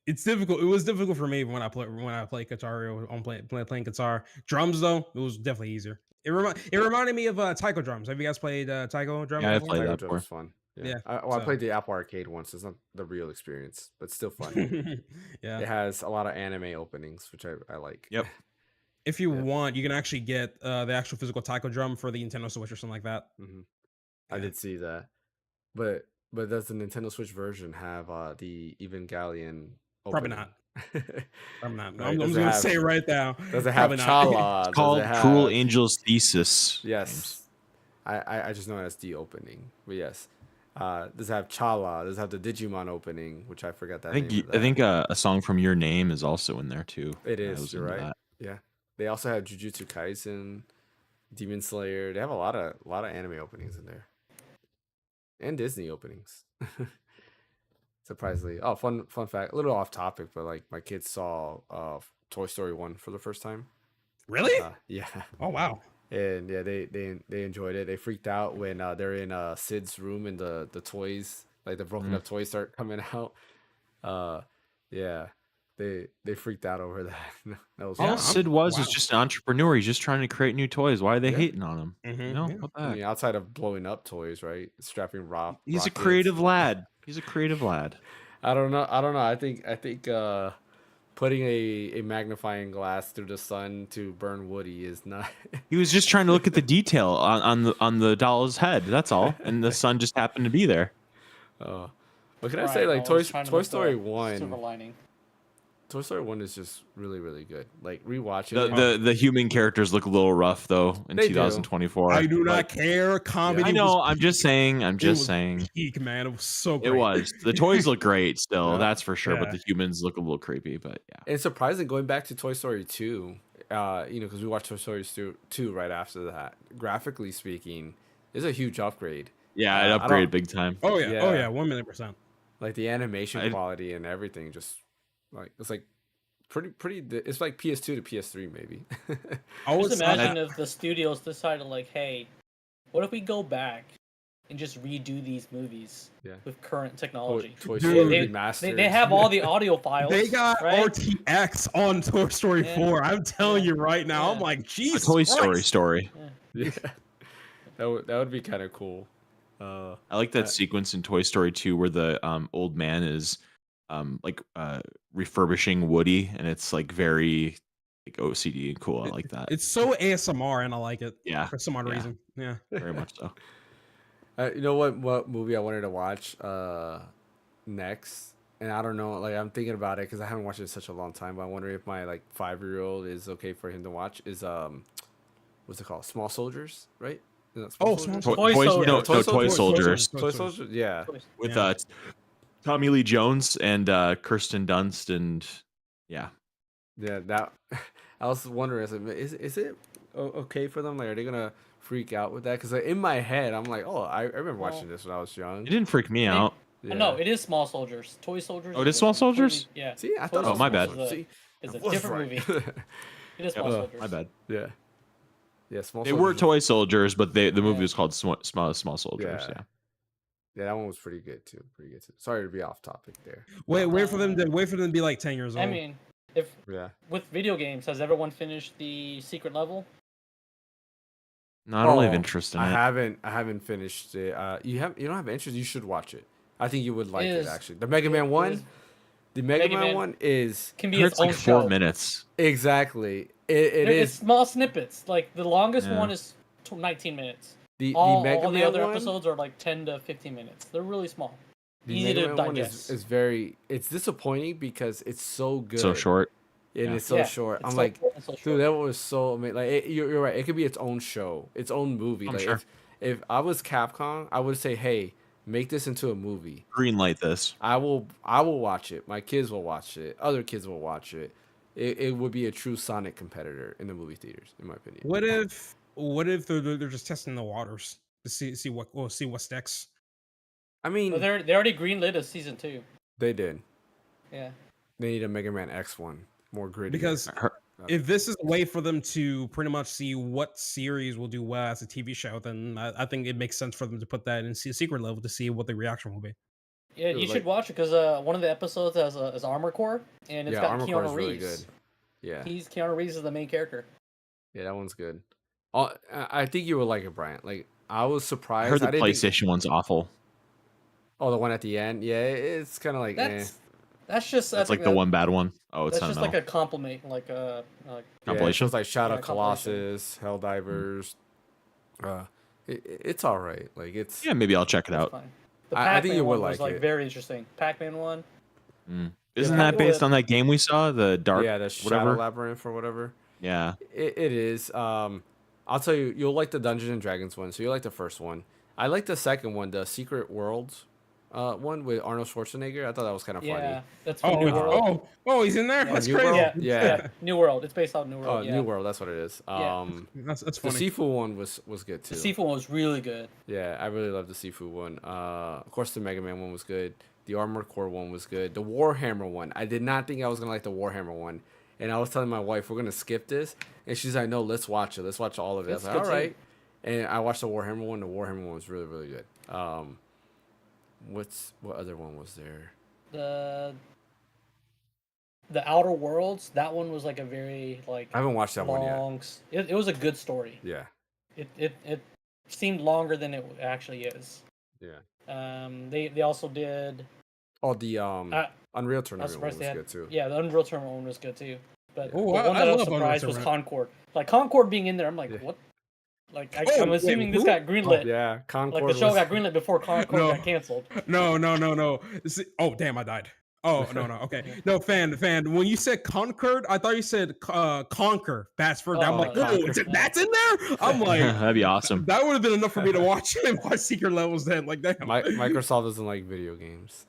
C: it's difficult. It was difficult for me when I play guitar or on playing guitar. Drums though, it was definitely easier. It reminded me of taiko drums. Have you guys played taiko drum
B: Yeah, I
C: before?
B: played
A: Tiger
B: that
A: Drum
B: before.
A: is fun. Yeah.
C: Yeah.
A: I
C: So
A: played the Apple Arcade once. It's not the real experience, but still fun.
C: yeah.
A: It has a lot of anime openings, which I like.
B: Yep.
C: If you
A: Yeah.
C: want, you can actually get the actual physical taiko drum for the Nintendo Switch or something like that.
A: hmm I
C: Yeah.
A: did see that. But does the Nintendo Switch version have the Evangelion
C: Probably
A: opening?
C: not. Probably not.
A: Right?
C: I'm
A: Does
C: just
A: it
C: gonna
A: have
C: say right now.
A: does it have
C: Probably not.
A: Chala?
B: It's
A: Does it
B: called Cruel
A: have
B: Angel's Thesis. James.
A: Yes. I just know it as the opening. But yes. Does it have Chala? Does it have the Digimon opening, which I forgot that name of
B: I
A: that.
B: think a song from Your Name is also in there too.
A: It
B: I
A: is,
B: was
A: you're
B: into
A: right.
B: that.
A: Yeah. They also have Jujutsu Kaisen, Demon Slayer. They have a lot of anime openings in there. And Disney openings. Surprisingly. Oh, fun fact. A little off topic, but like my kids saw Toy Story 1 for the first time.
C: Really?
A: Yeah.
C: Oh wow.
A: And yeah, they enjoyed it. They freaked out when they're in Sid's room and the toys, like the broken up toys start coming out. Yeah. They freaked out over that. That was
B: All
C: Yeah,
A: fun.
B: Sid was
C: wow.
B: just an entrepreneur. He's just trying to create new toys. Why are they
A: Yeah.
B: hating on him?
C: Mhm,
B: You know,
C: yeah.
B: what the
A: I
B: heck?
A: mean, outside of blowing up toys, right? Strapping
B: He's a
A: rockets.
B: creative lad. He's a creative lad.
A: I don't know. I think putting a magnifying glass through the sun to burn Woody is not.
B: He was just trying to look at the detail on the doll's head. That's all. And the sun just happened to be there.
A: What can I
D: Right,
A: say? Like
D: always trying to
A: Toy
D: look for
A: Story
D: that silver
A: 1.
D: lining.
A: Toy Story 1 is just really, really good. Like rewatching
B: The human characters look a little rough though in
A: They do.
B: 2024.
C: I do
B: but-
C: not care. Comedy.
B: I know.
C: was
B: I'm just saying. I'm
C: It
B: just
C: was
B: saying.
C: peak, man. It was so
B: It
C: great.
B: was. The toys look great still.
A: Yeah.
B: That's for sure. But
C: Yeah.
B: the humans look a little creepy. But yeah.
A: It's surprising going back to Toy Story 2, because we watched Toy Story 2 right after that. Graphically speaking, it's a huge upgrade.
B: Yeah, it
A: I don't-
B: upgraded big time.
C: Oh yeah. Oh
A: Yeah.
C: yeah. 1,000,000%.
A: Like the animation
B: I-
A: quality and everything, just like it's like pretty. It's like PS2 to PS3 maybe.
C: I was
D: Just imagine if the studios decided, like, hey, what if we go back and just redo these movies
A: Yeah.
D: with current technology?
A: Toy
C: Dude.
A: Story
D: They,
A: remastered.
D: they have all the audio files.
C: They got
D: right?
C: RTX on Toy Story
D: Yeah.
C: 4. I'm telling
D: Yeah.
C: you right now. I'm
D: Yeah.
C: like,
B: A
C: Jesus
B: Toy Story
C: Christ.
B: story.
A: Yeah. That would be kind of cool.
B: I like that sequence in Toy Story 2 where the old man is refurbishing Woody, and it's like very like OCD and cool. I like that.
C: It's so ASMR, and I like it
B: Yeah,
C: for some odd
B: yeah.
C: reason. Yeah.
B: very much so.
A: You know what movie I wanted to watch next, and I don't know. Like I'm thinking about it because I haven't watched it in such a long time. But I wonder if my like 5-year-old is okay for him to watch. Is what's it called? Small Soldiers, right? Is that
C: Oh,
A: Soldiers?
C: Small
B: Toy
D: Soldiers.
B: Toy Soldiers
A: Toy Soldiers. Yeah.
B: with
C: Yeah.
B: Tommy Lee Jones and Kirsten Dunst, and yeah,
A: Yeah, that I was wondering, is it okay for them? Like, are they gonna freak out with that? Because like, in my head, I'm like, oh, I remember watching this when I was young.
B: it didn't freak me
D: They-
B: out.
A: Yeah.
D: No, it is Small Soldiers. Toy Soldiers.
B: Oh, it is
D: a
B: Small
D: completely-
B: Soldiers?
D: Yeah.
A: See, I
D: Toy
A: thought.
B: Oh, my bad.
D: Soldiers
A: See,
D: is
A: I
D: a
A: was
D: different
A: right.
D: movie. It is Small
B: Oh,
D: Soldiers.
B: my bad.
A: Yeah. Yeah, Small.
B: They were
A: Soldiers.
B: Toy Soldiers, but the movie
D: Yeah.
B: was called Small Soldiers.
A: Yeah.
B: Yeah.
A: Yeah, that one was pretty good too. Pretty good too. Sorry to be off topic there.
C: Wait for them to be like 10 years old.
D: I mean, if
A: Yeah.
D: with video games, has everyone finished the secret level?
B: No, I don't really have
A: Oh,
B: interest in
A: I
B: it.
A: haven't finished it. You don't have interest. You should watch it. I think you would like it
D: Is-
A: actually. The Mega Man
D: is-
A: one. The Mega
D: Mega
A: Man
D: Man
A: one is
D: Can be its
B: It's
D: own
B: like 4
D: show.
B: minutes.
A: exactly. It
D: It's
A: is
D: small snippets. Like the longest
B: Yeah.
D: one is 19 minutes.
A: the
D: All
A: Mega
D: the
A: Man
D: other
A: one.
D: episodes are like 10 to 15 minutes. They're really small.
A: The
D: Easy
A: Mega
D: to
A: Man one
D: digest.
A: is very. It's disappointing because it's so good.
B: So short.
A: And
B: Yeah.
A: it's so
D: Yeah,
A: short.
D: it's
A: I'm
D: so
A: like,
D: short and so
A: dude,
D: short.
A: that was so amazing. Like, you're right. It could be its own show, its own movie.
B: I'm
A: Like,
B: sure.
A: if I was Capcom, I would say, hey, make this into a movie.
B: Greenlight this.
A: I will watch it. My kids will watch it. Other kids will watch it. It would be a true Sonic competitor in the movie theaters, in my opinion.
C: What if they're just testing the waters to see what sticks?
A: I mean,
D: But they already greenlit a season 2.
A: they did.
D: Yeah.
A: They need a Mega Man X one, more gritty.
C: Because if this is a way for them to pretty much see what series will do well as a TV show, then I think it makes sense for them to put that in secret level to see what the reaction will be.
D: Yeah,
A: Dude,
D: you
A: like-
D: should watch it because one of the episodes has Armor Core, and it's
A: Yeah,
D: got
A: Armor Core
D: Keanu
A: is really
D: Reeves.
A: good. Yeah,
D: Keanu Reeves is the main character.
A: yeah, that one's good. I think you would like it, Brian. Like I was
B: I
A: surprised.
B: heard the
A: I didn't think.
B: PlayStation one's awful.
A: Oh, the one at the end. Yeah, it's kind of like
D: That's just I
B: That's
D: think
B: like the
D: that-
B: one bad one. Oh, it's
D: That's
B: not
D: just like a compliment, like
A: Yeah,
B: compilation.
A: it's like Shadow
D: Yeah, compilation.
A: Colossus, Helldivers. It's all right. Like it's.
B: Yeah, maybe I'll check it
D: That's
B: out.
D: fine. The
A: I
D: Pac-Man
A: think you would
D: one was
A: like
D: like
A: it.
D: very interesting. Pac-Man one.
B: Isn't
D: Yeah,
B: that based
D: well,
B: on that game we saw, the Dark?
A: Yeah, the Shadow
B: whatever.
A: Labyrinth or whatever.
B: Yeah.
A: It is. I'll tell you, you'll like the Dungeons and Dragons one. So you like the first one. I like the second one, the Secret Worlds, one with Arnold Schwarzenegger. I thought that was kind of
D: Yeah,
A: funny.
D: that's from New World.
C: He's in there.
D: Yeah,
C: That's
A: New
C: crazy.
A: World?
D: Yeah,
A: Yeah.
D: New World. It's based on New World.
A: Oh,
D: yeah.
A: New World. That's what it is.
D: Yeah.
C: That's
A: The
C: funny.
A: Sifu one was good too.
D: The Sifu one was really good.
A: Yeah, I really love the Sifu one. Of course, the Mega Man one was good. The Armored Core one was good. The Warhammer one, I did not think I was gonna like the Warhammer one, and I was telling my wife we're gonna skip this, and she's like, "No, let's watch it. Let's watch all of it."
D: It's
A: I was like,
D: good
A: "All
D: too.
A: right," and I watched the Warhammer one. The Warhammer one was really really good. What other one was there?
D: The Outer Worlds. That one was like a very like
A: I haven't watched that one yet.
D: long. It was a good story.
A: Yeah,
D: It seemed longer than it actually is.
A: yeah.
D: They also did.
A: Oh, the Unreal
D: I was
A: Tournament one
D: surprised
A: was
D: they had.
A: good too.
D: Yeah, the Unreal Tournament one was good too. But
C: Oh,
D: the
C: I
D: one that I was
C: love Unreal
D: surprised was
C: Tournament.
D: Concord. Like Concord being in there, I'm like,
A: Yeah.
D: what? Like
C: Oh,
D: I'm
C: wait,
D: assuming this
C: who?
D: got greenlit.
A: Yeah, Concord.
D: Like the show
A: was-
D: got greenlit before Concord
C: No.
D: got canceled.
C: No. Oh, damn, I died. Oh, no. Okay. No, fan. When you said Concord, I thought you said Conquer. Batsford. I'm
D: Oh,
C: like,
A: Conquer.
C: that's in there? I'm like,
B: That'd be awesome.
C: that would have been enough for me to watch and watch Secret Levels then. Like, damn.
A: Microsoft doesn't like video games.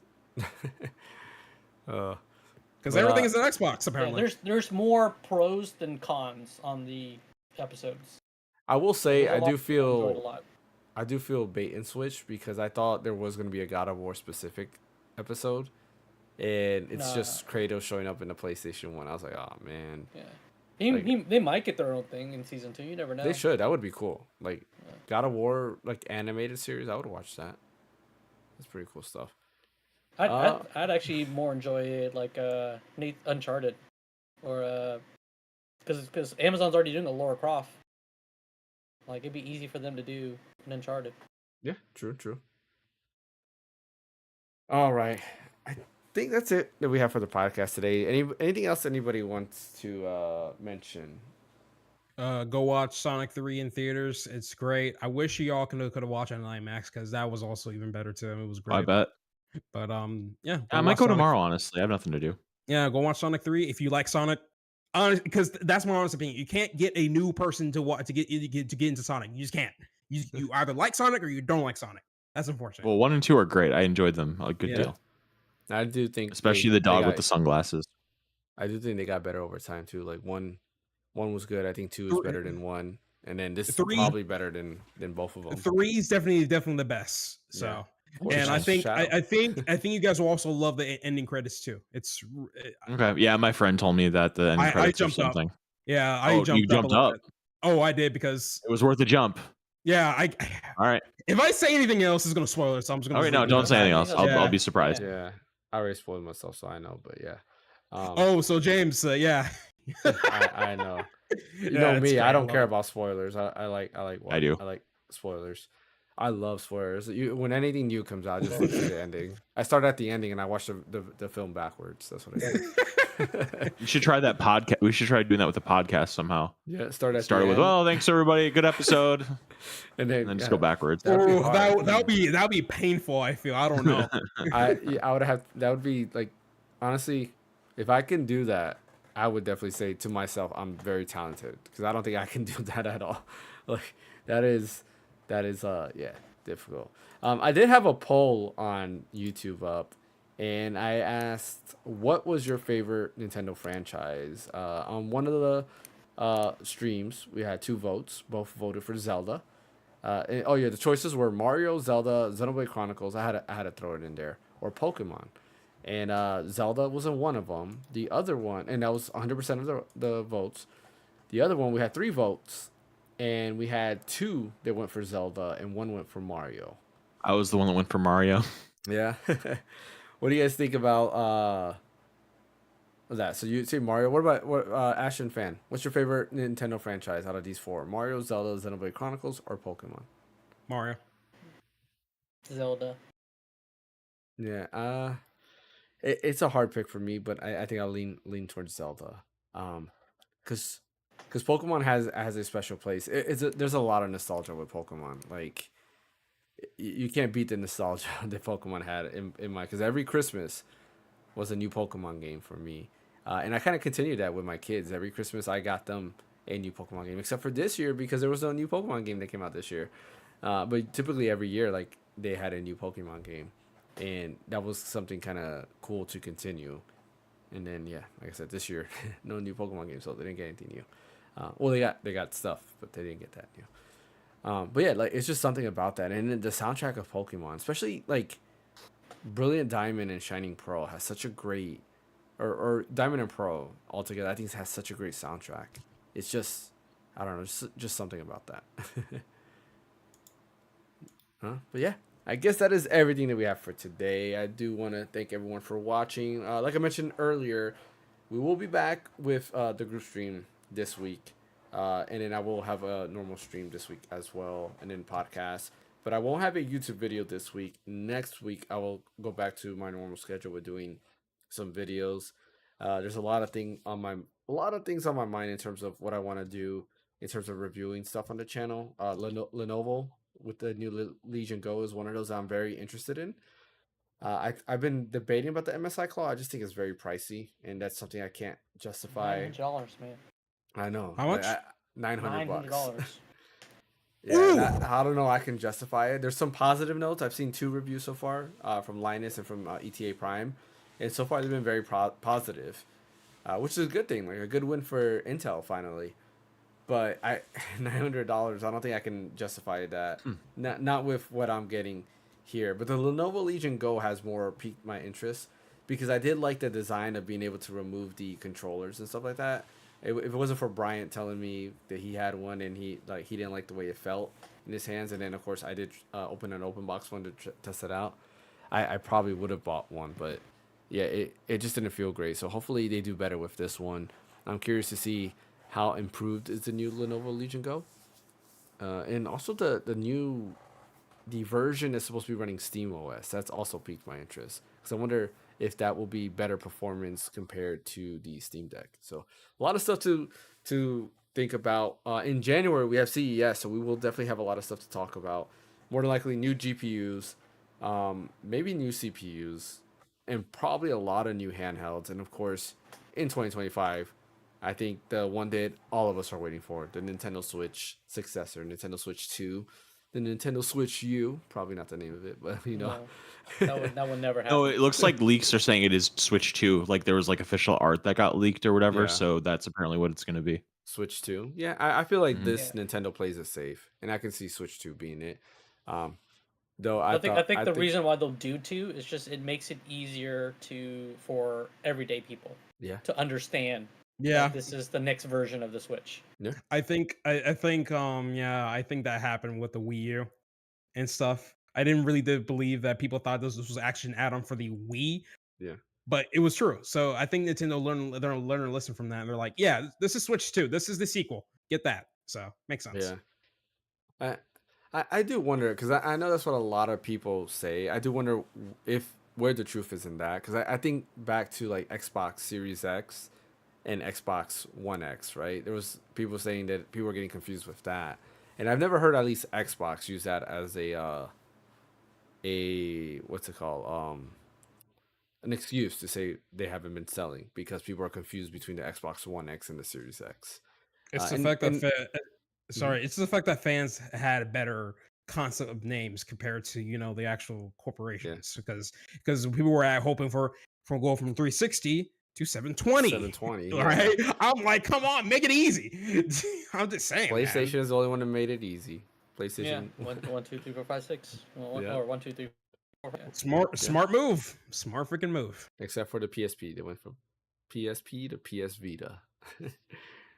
C: Because
A: But,
C: everything is an Xbox,
D: Yeah,
C: apparently.
D: there's more pros than cons on the episodes.
A: I will say
D: There's a
A: I
D: lot
A: do
D: of people enjoyed a
A: feel
D: lot.
A: bait and switch because I thought there was gonna be a God of War specific episode, and it's
D: Nah.
A: just Kratos showing up in the PlayStation one. I was like, oh man,
D: Yeah. They might get their own thing in season 2. You never know.
A: they should. That would be cool. Like God of War, like animated series. I would watch that. That's pretty cool stuff.
D: I'd actually more enjoy it like Uncharted, or because Amazon's already doing a Lara Croft. Like it'd be easy for them to do an Uncharted.
A: Yeah, true. All right, I think that's it that we have for the podcast today. Anything else anybody wants to mention?
C: Go watch Sonic 3 in theaters. It's great. I wish y'all could have watched it in IMAX because that was also even better too. It was great.
B: I bet.
C: But yeah,
B: I might
C: watch
B: go
C: Sonic.
B: tomorrow. Honestly, I have nothing to do.
C: Yeah, go watch Sonic 3 if you like Sonic. Honest, because that's my honest opinion. You can't get a new person to get into Sonic. You just can't. You either like Sonic or you don't like Sonic. That's unfortunate.
B: Well, 1 and 2 are great. I enjoyed them a good
C: Yeah.
B: deal,
A: I do think,
B: especially
A: they
B: the dog with
A: got-
B: the sunglasses.
A: I do think they got better over time too. Like one was good. I think 2 is better than 1, and then this is
C: 3
A: probably better than both of them.
C: 3 is definitely the best. So.
A: Yeah.
C: And I think
A: Shadow.
C: I think you guys will also love the ending credits too. It's
B: Okay, yeah, my friend told me that the end
C: I
B: credits or
C: jumped up.
B: something.
C: yeah.
B: Oh, you jumped
C: a little
B: up.
C: bit. Oh, I did because
B: It was worth the jump.
C: yeah.
B: All right.
C: If I say anything else, it's gonna spoil it. So I'm just gonna.
B: Okay, no, don't say anything else.
D: Yeah.
B: I'll be surprised.
A: Yeah, I already spoiled myself, so I know. But yeah,
C: Oh, so James, yeah.
A: I know. You
C: Yeah,
A: know
C: it's
A: me.
C: great.
A: I don't
C: love
A: care
C: it.
A: about spoilers. I like.
B: I do.
A: I like spoilers. I love spoilers. When anything new comes out, I just look at the ending. I start at the ending and I watch the film backwards. That's what I do.
B: You should try that podcast. We should try doing that with the podcast somehow.
A: Yeah, start at
B: Start
A: the
B: with,
A: end,
B: well, thanks everybody, good episode,
A: and
B: and then just
A: yeah,
B: go backwards.
A: That'd be
C: Oh,
A: hard.
C: that would be painful. I feel. I don't know.
A: I would have. That would be like, honestly, if I can do that, I would definitely say to myself, I'm very talented because I don't think I can do that at all. Like that is difficult. I did have a poll on YouTube up, and I asked what was your favorite Nintendo franchise. On one of the streams, we had 2 votes. Both voted for Zelda. The choices were Mario, Zelda, Xenoblade Chronicles. I had to throw it in there, or Pokemon. and Zelda wasn't one of them. The other one, and that was 100% of the votes. The other one, we had 3 votes, and we had 2 that went for Zelda, and 1 went for Mario.
B: I was the one that went for Mario.
A: Yeah. What do you guys think about that? So you say Mario. What about Ashton fan? What's your favorite Nintendo franchise out of these 4? Mario, Zelda, Xenoblade Chronicles, or Pokemon?
C: Mario.
D: Zelda.
A: Yeah. It's a hard pick for me, but I think I'll lean towards Zelda. Cause Pokemon has a special place. There's a lot of nostalgia with Pokemon. Like you can't beat the nostalgia that Pokemon had in my. Because every Christmas was a new Pokemon game for me, and I kind of continued that with my kids. Every Christmas I got them a new Pokemon game, except for this year because there was no new Pokemon game that came out this year. But typically every year, like they had a new Pokemon game, and that was something kind of cool to continue. And then yeah, like I said, this year no new Pokemon game, so they didn't get anything new. Well, they got stuff, but they didn't get that new. But yeah, like it's just something about that, and then the soundtrack of Pokemon, especially like Brilliant Diamond and Shining Pearl, has such a great, or Diamond and Pearl altogether. I think it has such a great soundtrack. It's just, I don't know, just something about that. Huh? But yeah, I guess that is everything that we have for today. I do want to thank everyone for watching. Like I mentioned earlier, we will be back with the group stream this week. And then I will have a normal stream this week as well, and then podcast. But I won't have a YouTube video this week. Next week, I will go back to my normal schedule with doing some videos. There's a lot of things on my mind in terms of what I want to do in terms of reviewing stuff on the channel. Lenovo with the new Legion Go is one of those I'm very interested in. I've been debating about the MSI Claw. I just think it's very pricey, and that's something I can't justify.
D: $900, man.
A: I know.
C: How much?
A: $900.
D: $900.
A: Yeah, I don't know. I can justify it. There's some positive notes. I've seen 2 reviews so far from Linus and from ETA Prime, and so far they've been very positive, which is a good thing. Like a good win for Intel finally. But $900. I don't think I can justify that. Not with what I'm getting here. But the Lenovo Legion Go has more piqued my interest because I did like the design of being able to remove the controllers and stuff like that. If it wasn't for Bryant telling me that he had one and he didn't like the way it felt in his hands, and then of course I did open an open box one to test it out, I probably would have bought one, but yeah, it just didn't feel great. So hopefully they do better with this one. I'm curious to see how improved is the new Lenovo Legion Go, and also the version is supposed to be running Steam OS. That's also piqued my interest because I wonder if that will be better performance compared to the Steam Deck. So a lot of stuff to think about. In January we have CES, so we will definitely have a lot of stuff to talk about. More than likely new GPUs, maybe new CPUs, and probably a lot of new handhelds. And of course, in 2025, I think the one that all of us are waiting for, the Nintendo Switch successor, Nintendo Switch 2. The Nintendo Switch U, probably not the name of it, but you know,
D: that would never happen.
B: No, it looks like leaks are saying it is Switch 2. Like there was like official art that got leaked or whatever.
A: Yeah.
B: So that's apparently what it's going to be.
A: Switch 2. Yeah, I feel like
B: Mhm.
A: this
D: Yeah.
A: Nintendo plays it safe, and I can see Switch 2 being it. Though
D: I think the reason why they'll do 2 is just it makes it easier for everyday people
A: Yeah.
D: to understand.
C: Yeah,
D: This is the next version of the Switch.
C: I think I think that happened with the Wii U and stuff. I didn't really believe that people thought this was actually an add-on for the Wii.
A: Yeah.
C: But it was true. So I think Nintendo learn and listen from that. And they're like, yeah, this is Switch 2. This is the sequel. Get that. So makes sense.
A: Yeah. I do wonder because I know that's what a lot of people say. I do wonder if where the truth is in that because I think back to like Xbox Series X and Xbox One X, right? There was people saying that people were getting confused with that, and I've never heard at least Xbox use that as a what's it called an excuse to say they haven't been selling because people are confused between the Xbox One X and the Series X.
C: It's the
A: And
C: fact that
A: Mhm.
C: sorry, it's the fact that fans had a better concept of names compared to the actual corporations because people were hoping for from go from 360 to 720.
A: 720,
C: Right? I'm like, come on, make it easy. I'm just saying.
A: PlayStation
C: man.
A: is the only one that made it easy.
D: Yeah,
A: PlayStation.
D: 1, 2, 3, 4, 5, 6,
A: Yeah.
D: or 1, 2, 3,
C: Smart move. Smart freaking move.
A: Except for the PSP, they went from PSP to PS Vita.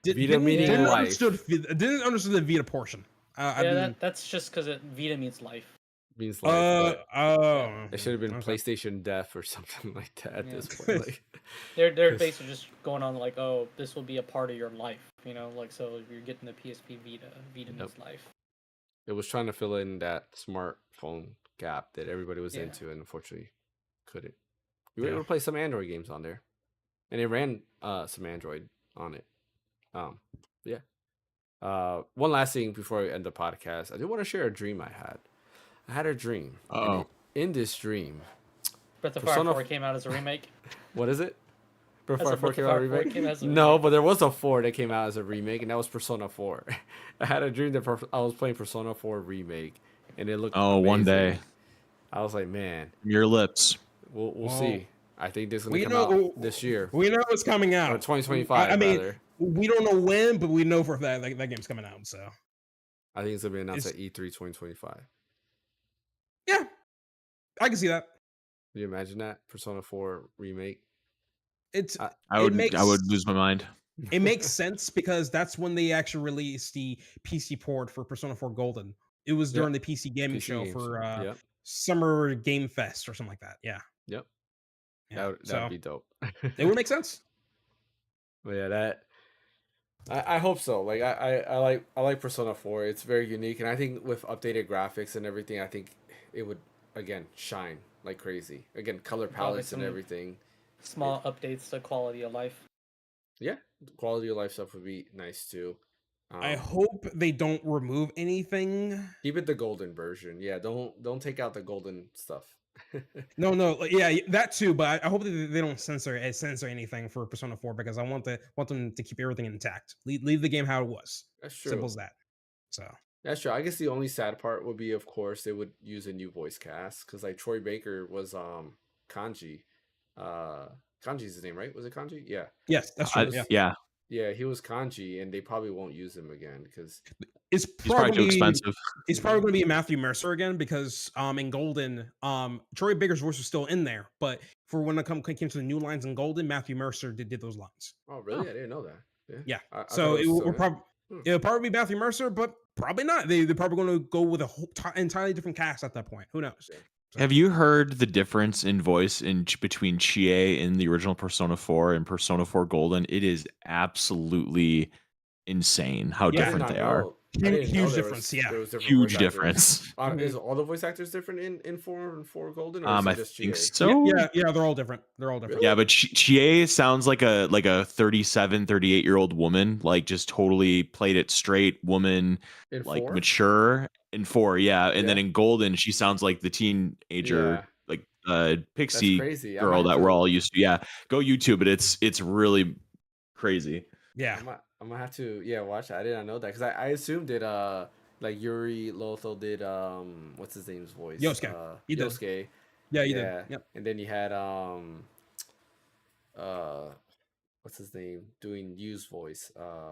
C: Didn't
A: meaning life.
C: Didn't understand the Vita portion.
D: That's just because Vita means life.
A: Means life.
C: Oh,
A: it should have been
C: okay.
A: PlayStation Deaf or something like that at this point. Like,
D: they're basically just going on like, oh, this will be a part of your life, like, so if you're getting the PSP Vita means life.
A: It was trying to fill in that smartphone gap that everybody was into, and unfortunately couldn't. We were able to play some Android games on there, and it ran some Android on it. One last thing before I end the podcast, I do want to share a dream I had. I had a dream. And in this dream,
D: Breath of Fire 4 came out as a remake.
A: What is it? Breath of Fire 4 came out as a remake?
D: No,
A: but there was a 4 that came out as a remake, and that was Persona 4. I had a dream that I was playing Persona 4 remake, and it looked amazing. One day. I was like, man.
B: Your lips.
A: We'll see. I think this is going to come out this year.
C: We know it's coming out.
A: Or 2025, I mean, rather.
C: We don't know when, but we know for that game's coming out, so.
A: I think it's going to be announced at E3 2025.
C: Yeah. I can see that.
A: Can you imagine that? Persona 4 remake?
B: I would lose my mind.
C: It makes sense because that's when they actually released the PC port for Persona 4 Golden. It was during the PC gaming show for Summer Game Fest or something like that. Yeah.
A: Yep. Yeah. That'd be dope.
C: It would make sense.
A: But yeah, I hope so. Like I like Persona 4. It's very unique, and I think with updated graphics and everything, I think it would again shine like crazy. Again, color palettes and everything.
D: Small updates to quality of life.
A: Yeah, quality of life stuff would be nice too.
C: I hope they don't remove anything.
A: Keep it the golden version. Yeah, don't take out the golden stuff.
C: No, yeah, that too. But I hope that they don't censor anything for Persona 4 because I want them to keep everything intact. Leave the game how it was.
A: That's true.
C: Simple as that. So
A: that's true. I guess the only sad part would be, of course, they would use a new voice cast because like Troy Baker was Kanji. Kanji's his name, right? Was it Kanji? Yeah.
C: Yes, that's true.
A: Yeah, he was Kanji, and they probably won't use him again because
C: he's probably too expensive. It's probably going to be Matthew Mercer again because in Golden, Troy Baker's voice was still in there, but for when it came to the new lines in Golden, Matthew Mercer did those lines.
A: Oh, really? I didn't know that.
C: Yeah. So it'll probably be Matthew Mercer, but probably not. They're probably going to go with a whole entirely different cast at that point. Who knows?
A: Yeah.
B: Have you heard the difference in voice between Chie in the original Persona 4 and Persona 4 Golden? It is absolutely insane how different they are.
C: Huge difference.
B: Huge difference.
A: Is all the voice actors different in 4 and 4 Golden? Or
B: I think so.
C: Yeah, they're all different. Really?
B: Yeah, but Chie sounds like a 37, 38-year-old woman, like just totally played it straight woman, like mature. In 4, and then in Golden, she sounds like the teenager, like pixie girl that we're all used to. Yeah, go YouTube it. It's really crazy.
C: Yeah,
A: I'm gonna have to watch it. I did not know that because I assumed it like Yuri Lothal did what's his name's voice?
C: Yosuke.
A: Yosuke.
C: Yeah, you did. Yep.
A: And then you had what's his name doing Yu's voice?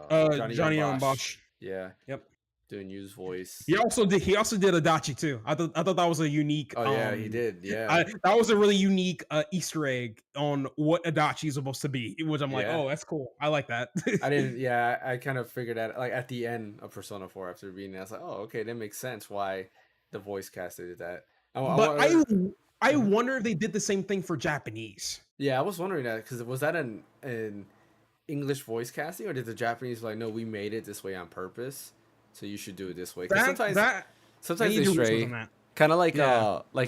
C: Johnny Bosch.
A: Yeah.
C: Yep.
A: Doing Yu's voice.
C: He also did Adachi too. I thought that was a unique.
A: Oh yeah, he did. Yeah,
C: that was a really unique Easter egg on what Adachi is supposed to be, which I'm like, oh, that's cool. I like that.
A: I didn't. Yeah, I kind of figured that like at the end of Persona 4 after reading it, I was like, oh, okay, that makes sense why the voice caster did that.
C: I wonder if they did the same thing for Japanese.
A: Yeah, I was wondering that because was that an English voice casting or did the Japanese like, no, we made it this way on purpose? So you should do it this way. Sometimes they stray, kind of like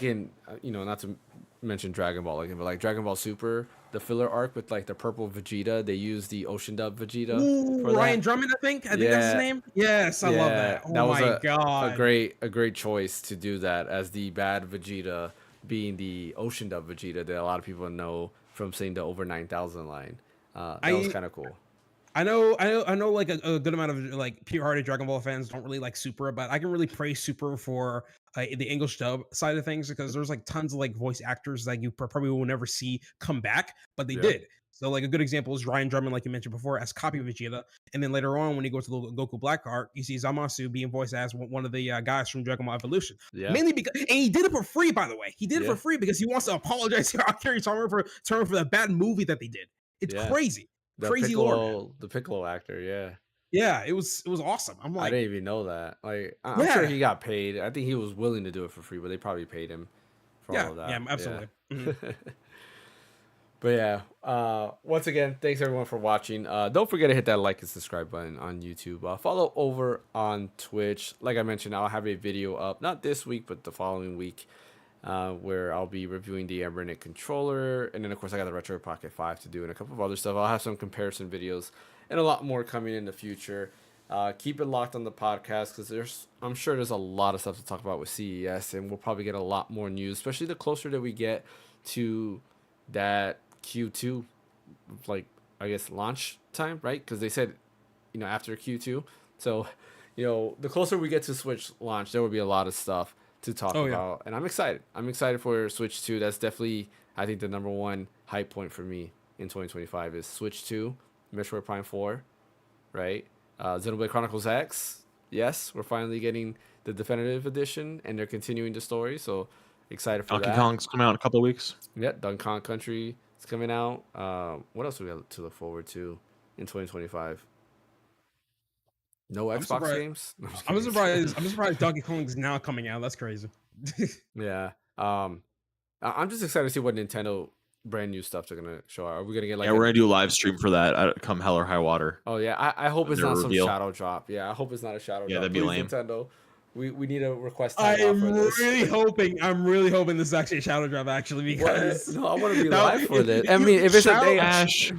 A: in not to mention Dragon Ball, but like Dragon Ball Super, the filler arc with like the purple Vegeta, they use the Ocean Dub Vegeta.
C: Ooh, Ryan Drummond, I think that's his name. Yes, I love that. Oh
A: that was
C: my god,
A: a great choice to do that as the bad Vegeta being the Ocean Dub Vegeta that a lot of people know from seeing the over 9,000 line. That was kind of cool.
C: I know like a good amount of like pure-hearted Dragon Ball fans don't really like Super, but I can really praise Super for the English dub side of things because there's like tons of like voice actors that you probably will never see come back, but they did. So like a good example is Ryan Drummond, like you mentioned before, as copy Vegeta, and then later on when you go to the Goku Black Arc, you see Zamasu being voiced as one of the guys from Dragon Ball Evolution.
A: Yeah.
C: Mainly because, and he did it for free, by the way. He did it
A: Yeah.
C: for free because he wants to apologize to Akira Toriyama for the bad movie that they did. It's
A: Yeah.
C: crazy,
A: The
C: crazy lore. Man.
A: Piccolo, the Piccolo actor, yeah.
C: Yeah, it was awesome. I'm
A: I
C: like,
A: didn't even know that. Like, I'm sure
C: Yeah.
A: he got paid. I think he was willing to do it for free, but they probably paid him for all of that.
C: yeah, absolutely. Mhm.
A: But yeah, once again, thanks everyone for watching. Don't forget to hit that like and subscribe button on YouTube. Follow over on Twitch. Like I mentioned, I'll have a video up, not this week, but the following week, where I'll be reviewing the Ember controller. And then, of course, I got the Retro Pocket 5 to do and a couple of other stuff. I'll have some comparison videos and a lot more coming in the future. Keep it locked on the podcast because I'm sure there's a lot of stuff to talk about with CES, and we'll probably get a lot more news, especially the closer that we get to that Q2, like, I guess, launch time, right? Because they said, after Q2. So, the closer we get to Switch launch, there will be a lot of stuff to talk about. And I'm excited. I'm excited for Switch 2. That's definitely, I think, the number one hype point for me in 2025 is Switch 2, Metroid Prime 4, right? Xenoblade Chronicles X. Yes, we're finally getting the definitive edition, and they're continuing the story. So excited for
B: Donkey
A: that.
B: Kong's coming out in a couple of weeks.
A: Yeah, Donkey Kong Country is coming out. What else do we have to look forward to in 2025? No Xbox games. No,
C: I'm surprised. I'm surprised Donkey Kong's now coming out. That's crazy.
A: Yeah. I'm just excited to see what Nintendo brand new stuff they're gonna show. Are we gonna get like?
B: Yeah, we're gonna do a live stream for that. Come hell or high water.
A: Oh yeah, I hope it's
B: Their
A: not
B: reveal.
A: some shadow drop. Yeah, I hope it's not a shadow
B: Yeah,
A: drop.
B: that'd be
A: Please,
B: lame.
A: Nintendo. We need a request time off
C: I'm
A: for this.
C: really hoping this is actually a shadow drop actually because
A: No, I want to be
C: Now,
A: live for
C: if-
A: this.
C: if
A: I
C: you-
A: mean, if it's a
C: Shadow
A: day,
B: Ash.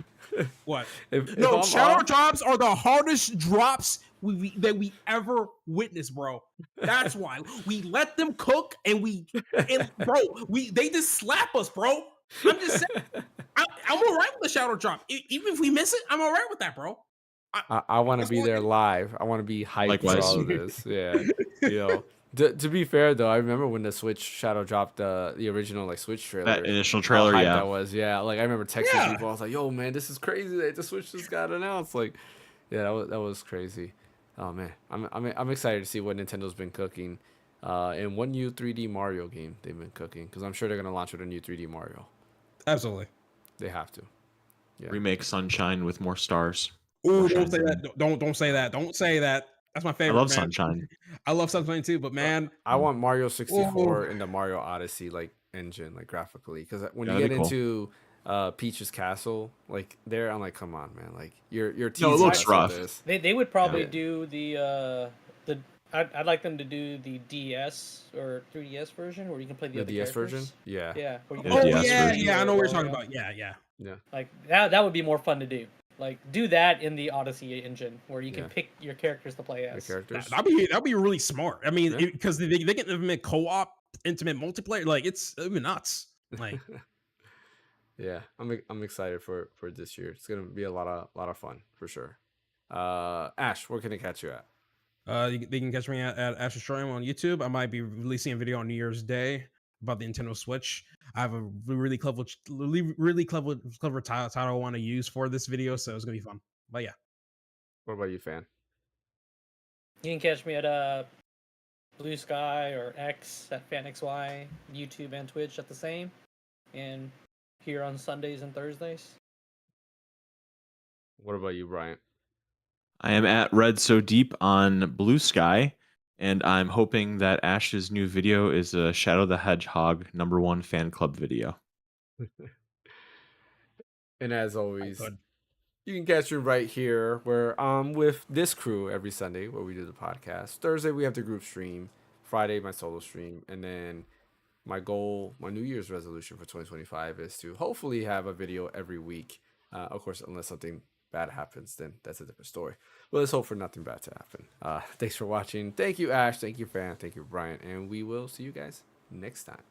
C: what?
A: if
C: No,
A: I'm
C: shadow
A: off-
C: drops are the hardest drops that we ever witnessed, bro. That's why we let them cook they just slap us, bro. I'm just saying, I'm alright with the shadow drop. Even if we miss it, I'm alright with that, bro.
A: I want to
C: That's
A: be
C: what-
A: there live. I want to be hyped for
B: Likewise.
A: all of this. Yeah, To be fair though, I remember when the Switch shadow dropped the original like Switch trailer.
B: That initial
A: how
B: trailer,
A: hyped
B: yeah.
A: that was. Yeah, like I remember texting
C: Yeah.
A: people. I was like, "Yo, man, this is crazy that the Switch just got announced." Like, yeah, that was crazy. Oh man, I'm excited to see what Nintendo's been cooking. And one new 3D Mario game they've been cooking because I'm sure they're gonna launch with a new 3D Mario.
C: Absolutely.
A: They have to. Yeah.
B: Remake Sunshine with more stars.
C: Ooh,
B: Sunshine
C: don't say that. Don't say that. Don't say that. That's my
B: I
C: favorite.
B: love
C: man.
B: Sunshine.
C: I love Sunshine too, but man,
A: I want Mario 64
C: Whoa.
A: in the Mario Odyssey like engine, like graphically, because when you
B: That'd
A: get
B: be cool.
A: into Peach's Castle, like there, I'm like, come on, man, like you're
B: No, it
A: teasing
B: looks
A: us with
B: rough.
A: this.
D: They would probably
A: Yeah.
D: do the I'd like them to do the DS or 3DS version where you can play the
A: The
D: other
A: DS version,
D: characters.
A: yeah.
D: Yeah. Where you
B: The
D: can
C: oh
D: play
B: DS
C: yeah,
B: version.
C: yeah, I know what you're
D: Mario.
C: talking about. Yeah.
D: Like that would be more fun to do. Like do that in the Odyssey engine where you can
A: Yeah.
D: pick your characters to play
A: The
D: as.
A: characters.
C: That'd be really smart. I mean,
A: Yeah.
C: because they can implement co-op, intimate multiplayer. Like it'd be nuts. Like
A: Yeah, I'm excited for this year. It's gonna be a lot of fun for sure. Ash, where can I catch you at?
C: they can catch me at Asher Stream on YouTube. I might be releasing a video on New Year's Day about the Nintendo Switch. I have a really clever title I want to use for this video, so it's gonna be fun. But yeah,
A: What about you, fan?
D: You can catch me at Blue Sky or X at Phaneckswhy, YouTube and Twitch at the same, and here on Sundays and Thursdays.
A: What about you, Bryant?
B: I am at Red So Deep on Blue Sky, and I'm hoping that Ash's new video is a Shadow the Hedgehog #1 fan club video.
A: And as always,
C: good.
A: you can catch me right here where I'm with this crew every Sunday where we do the podcast. Thursday we have the group stream. Friday my solo stream, and then my goal, my New Year's resolution for 2025 is to hopefully have a video every week. Of course, unless something bad happens, then that's a different story. But let's hope for nothing bad to happen. Thanks for watching. Thank you, Ash. Thank you, fan. Thank you, Brian. And we will see you guys next time.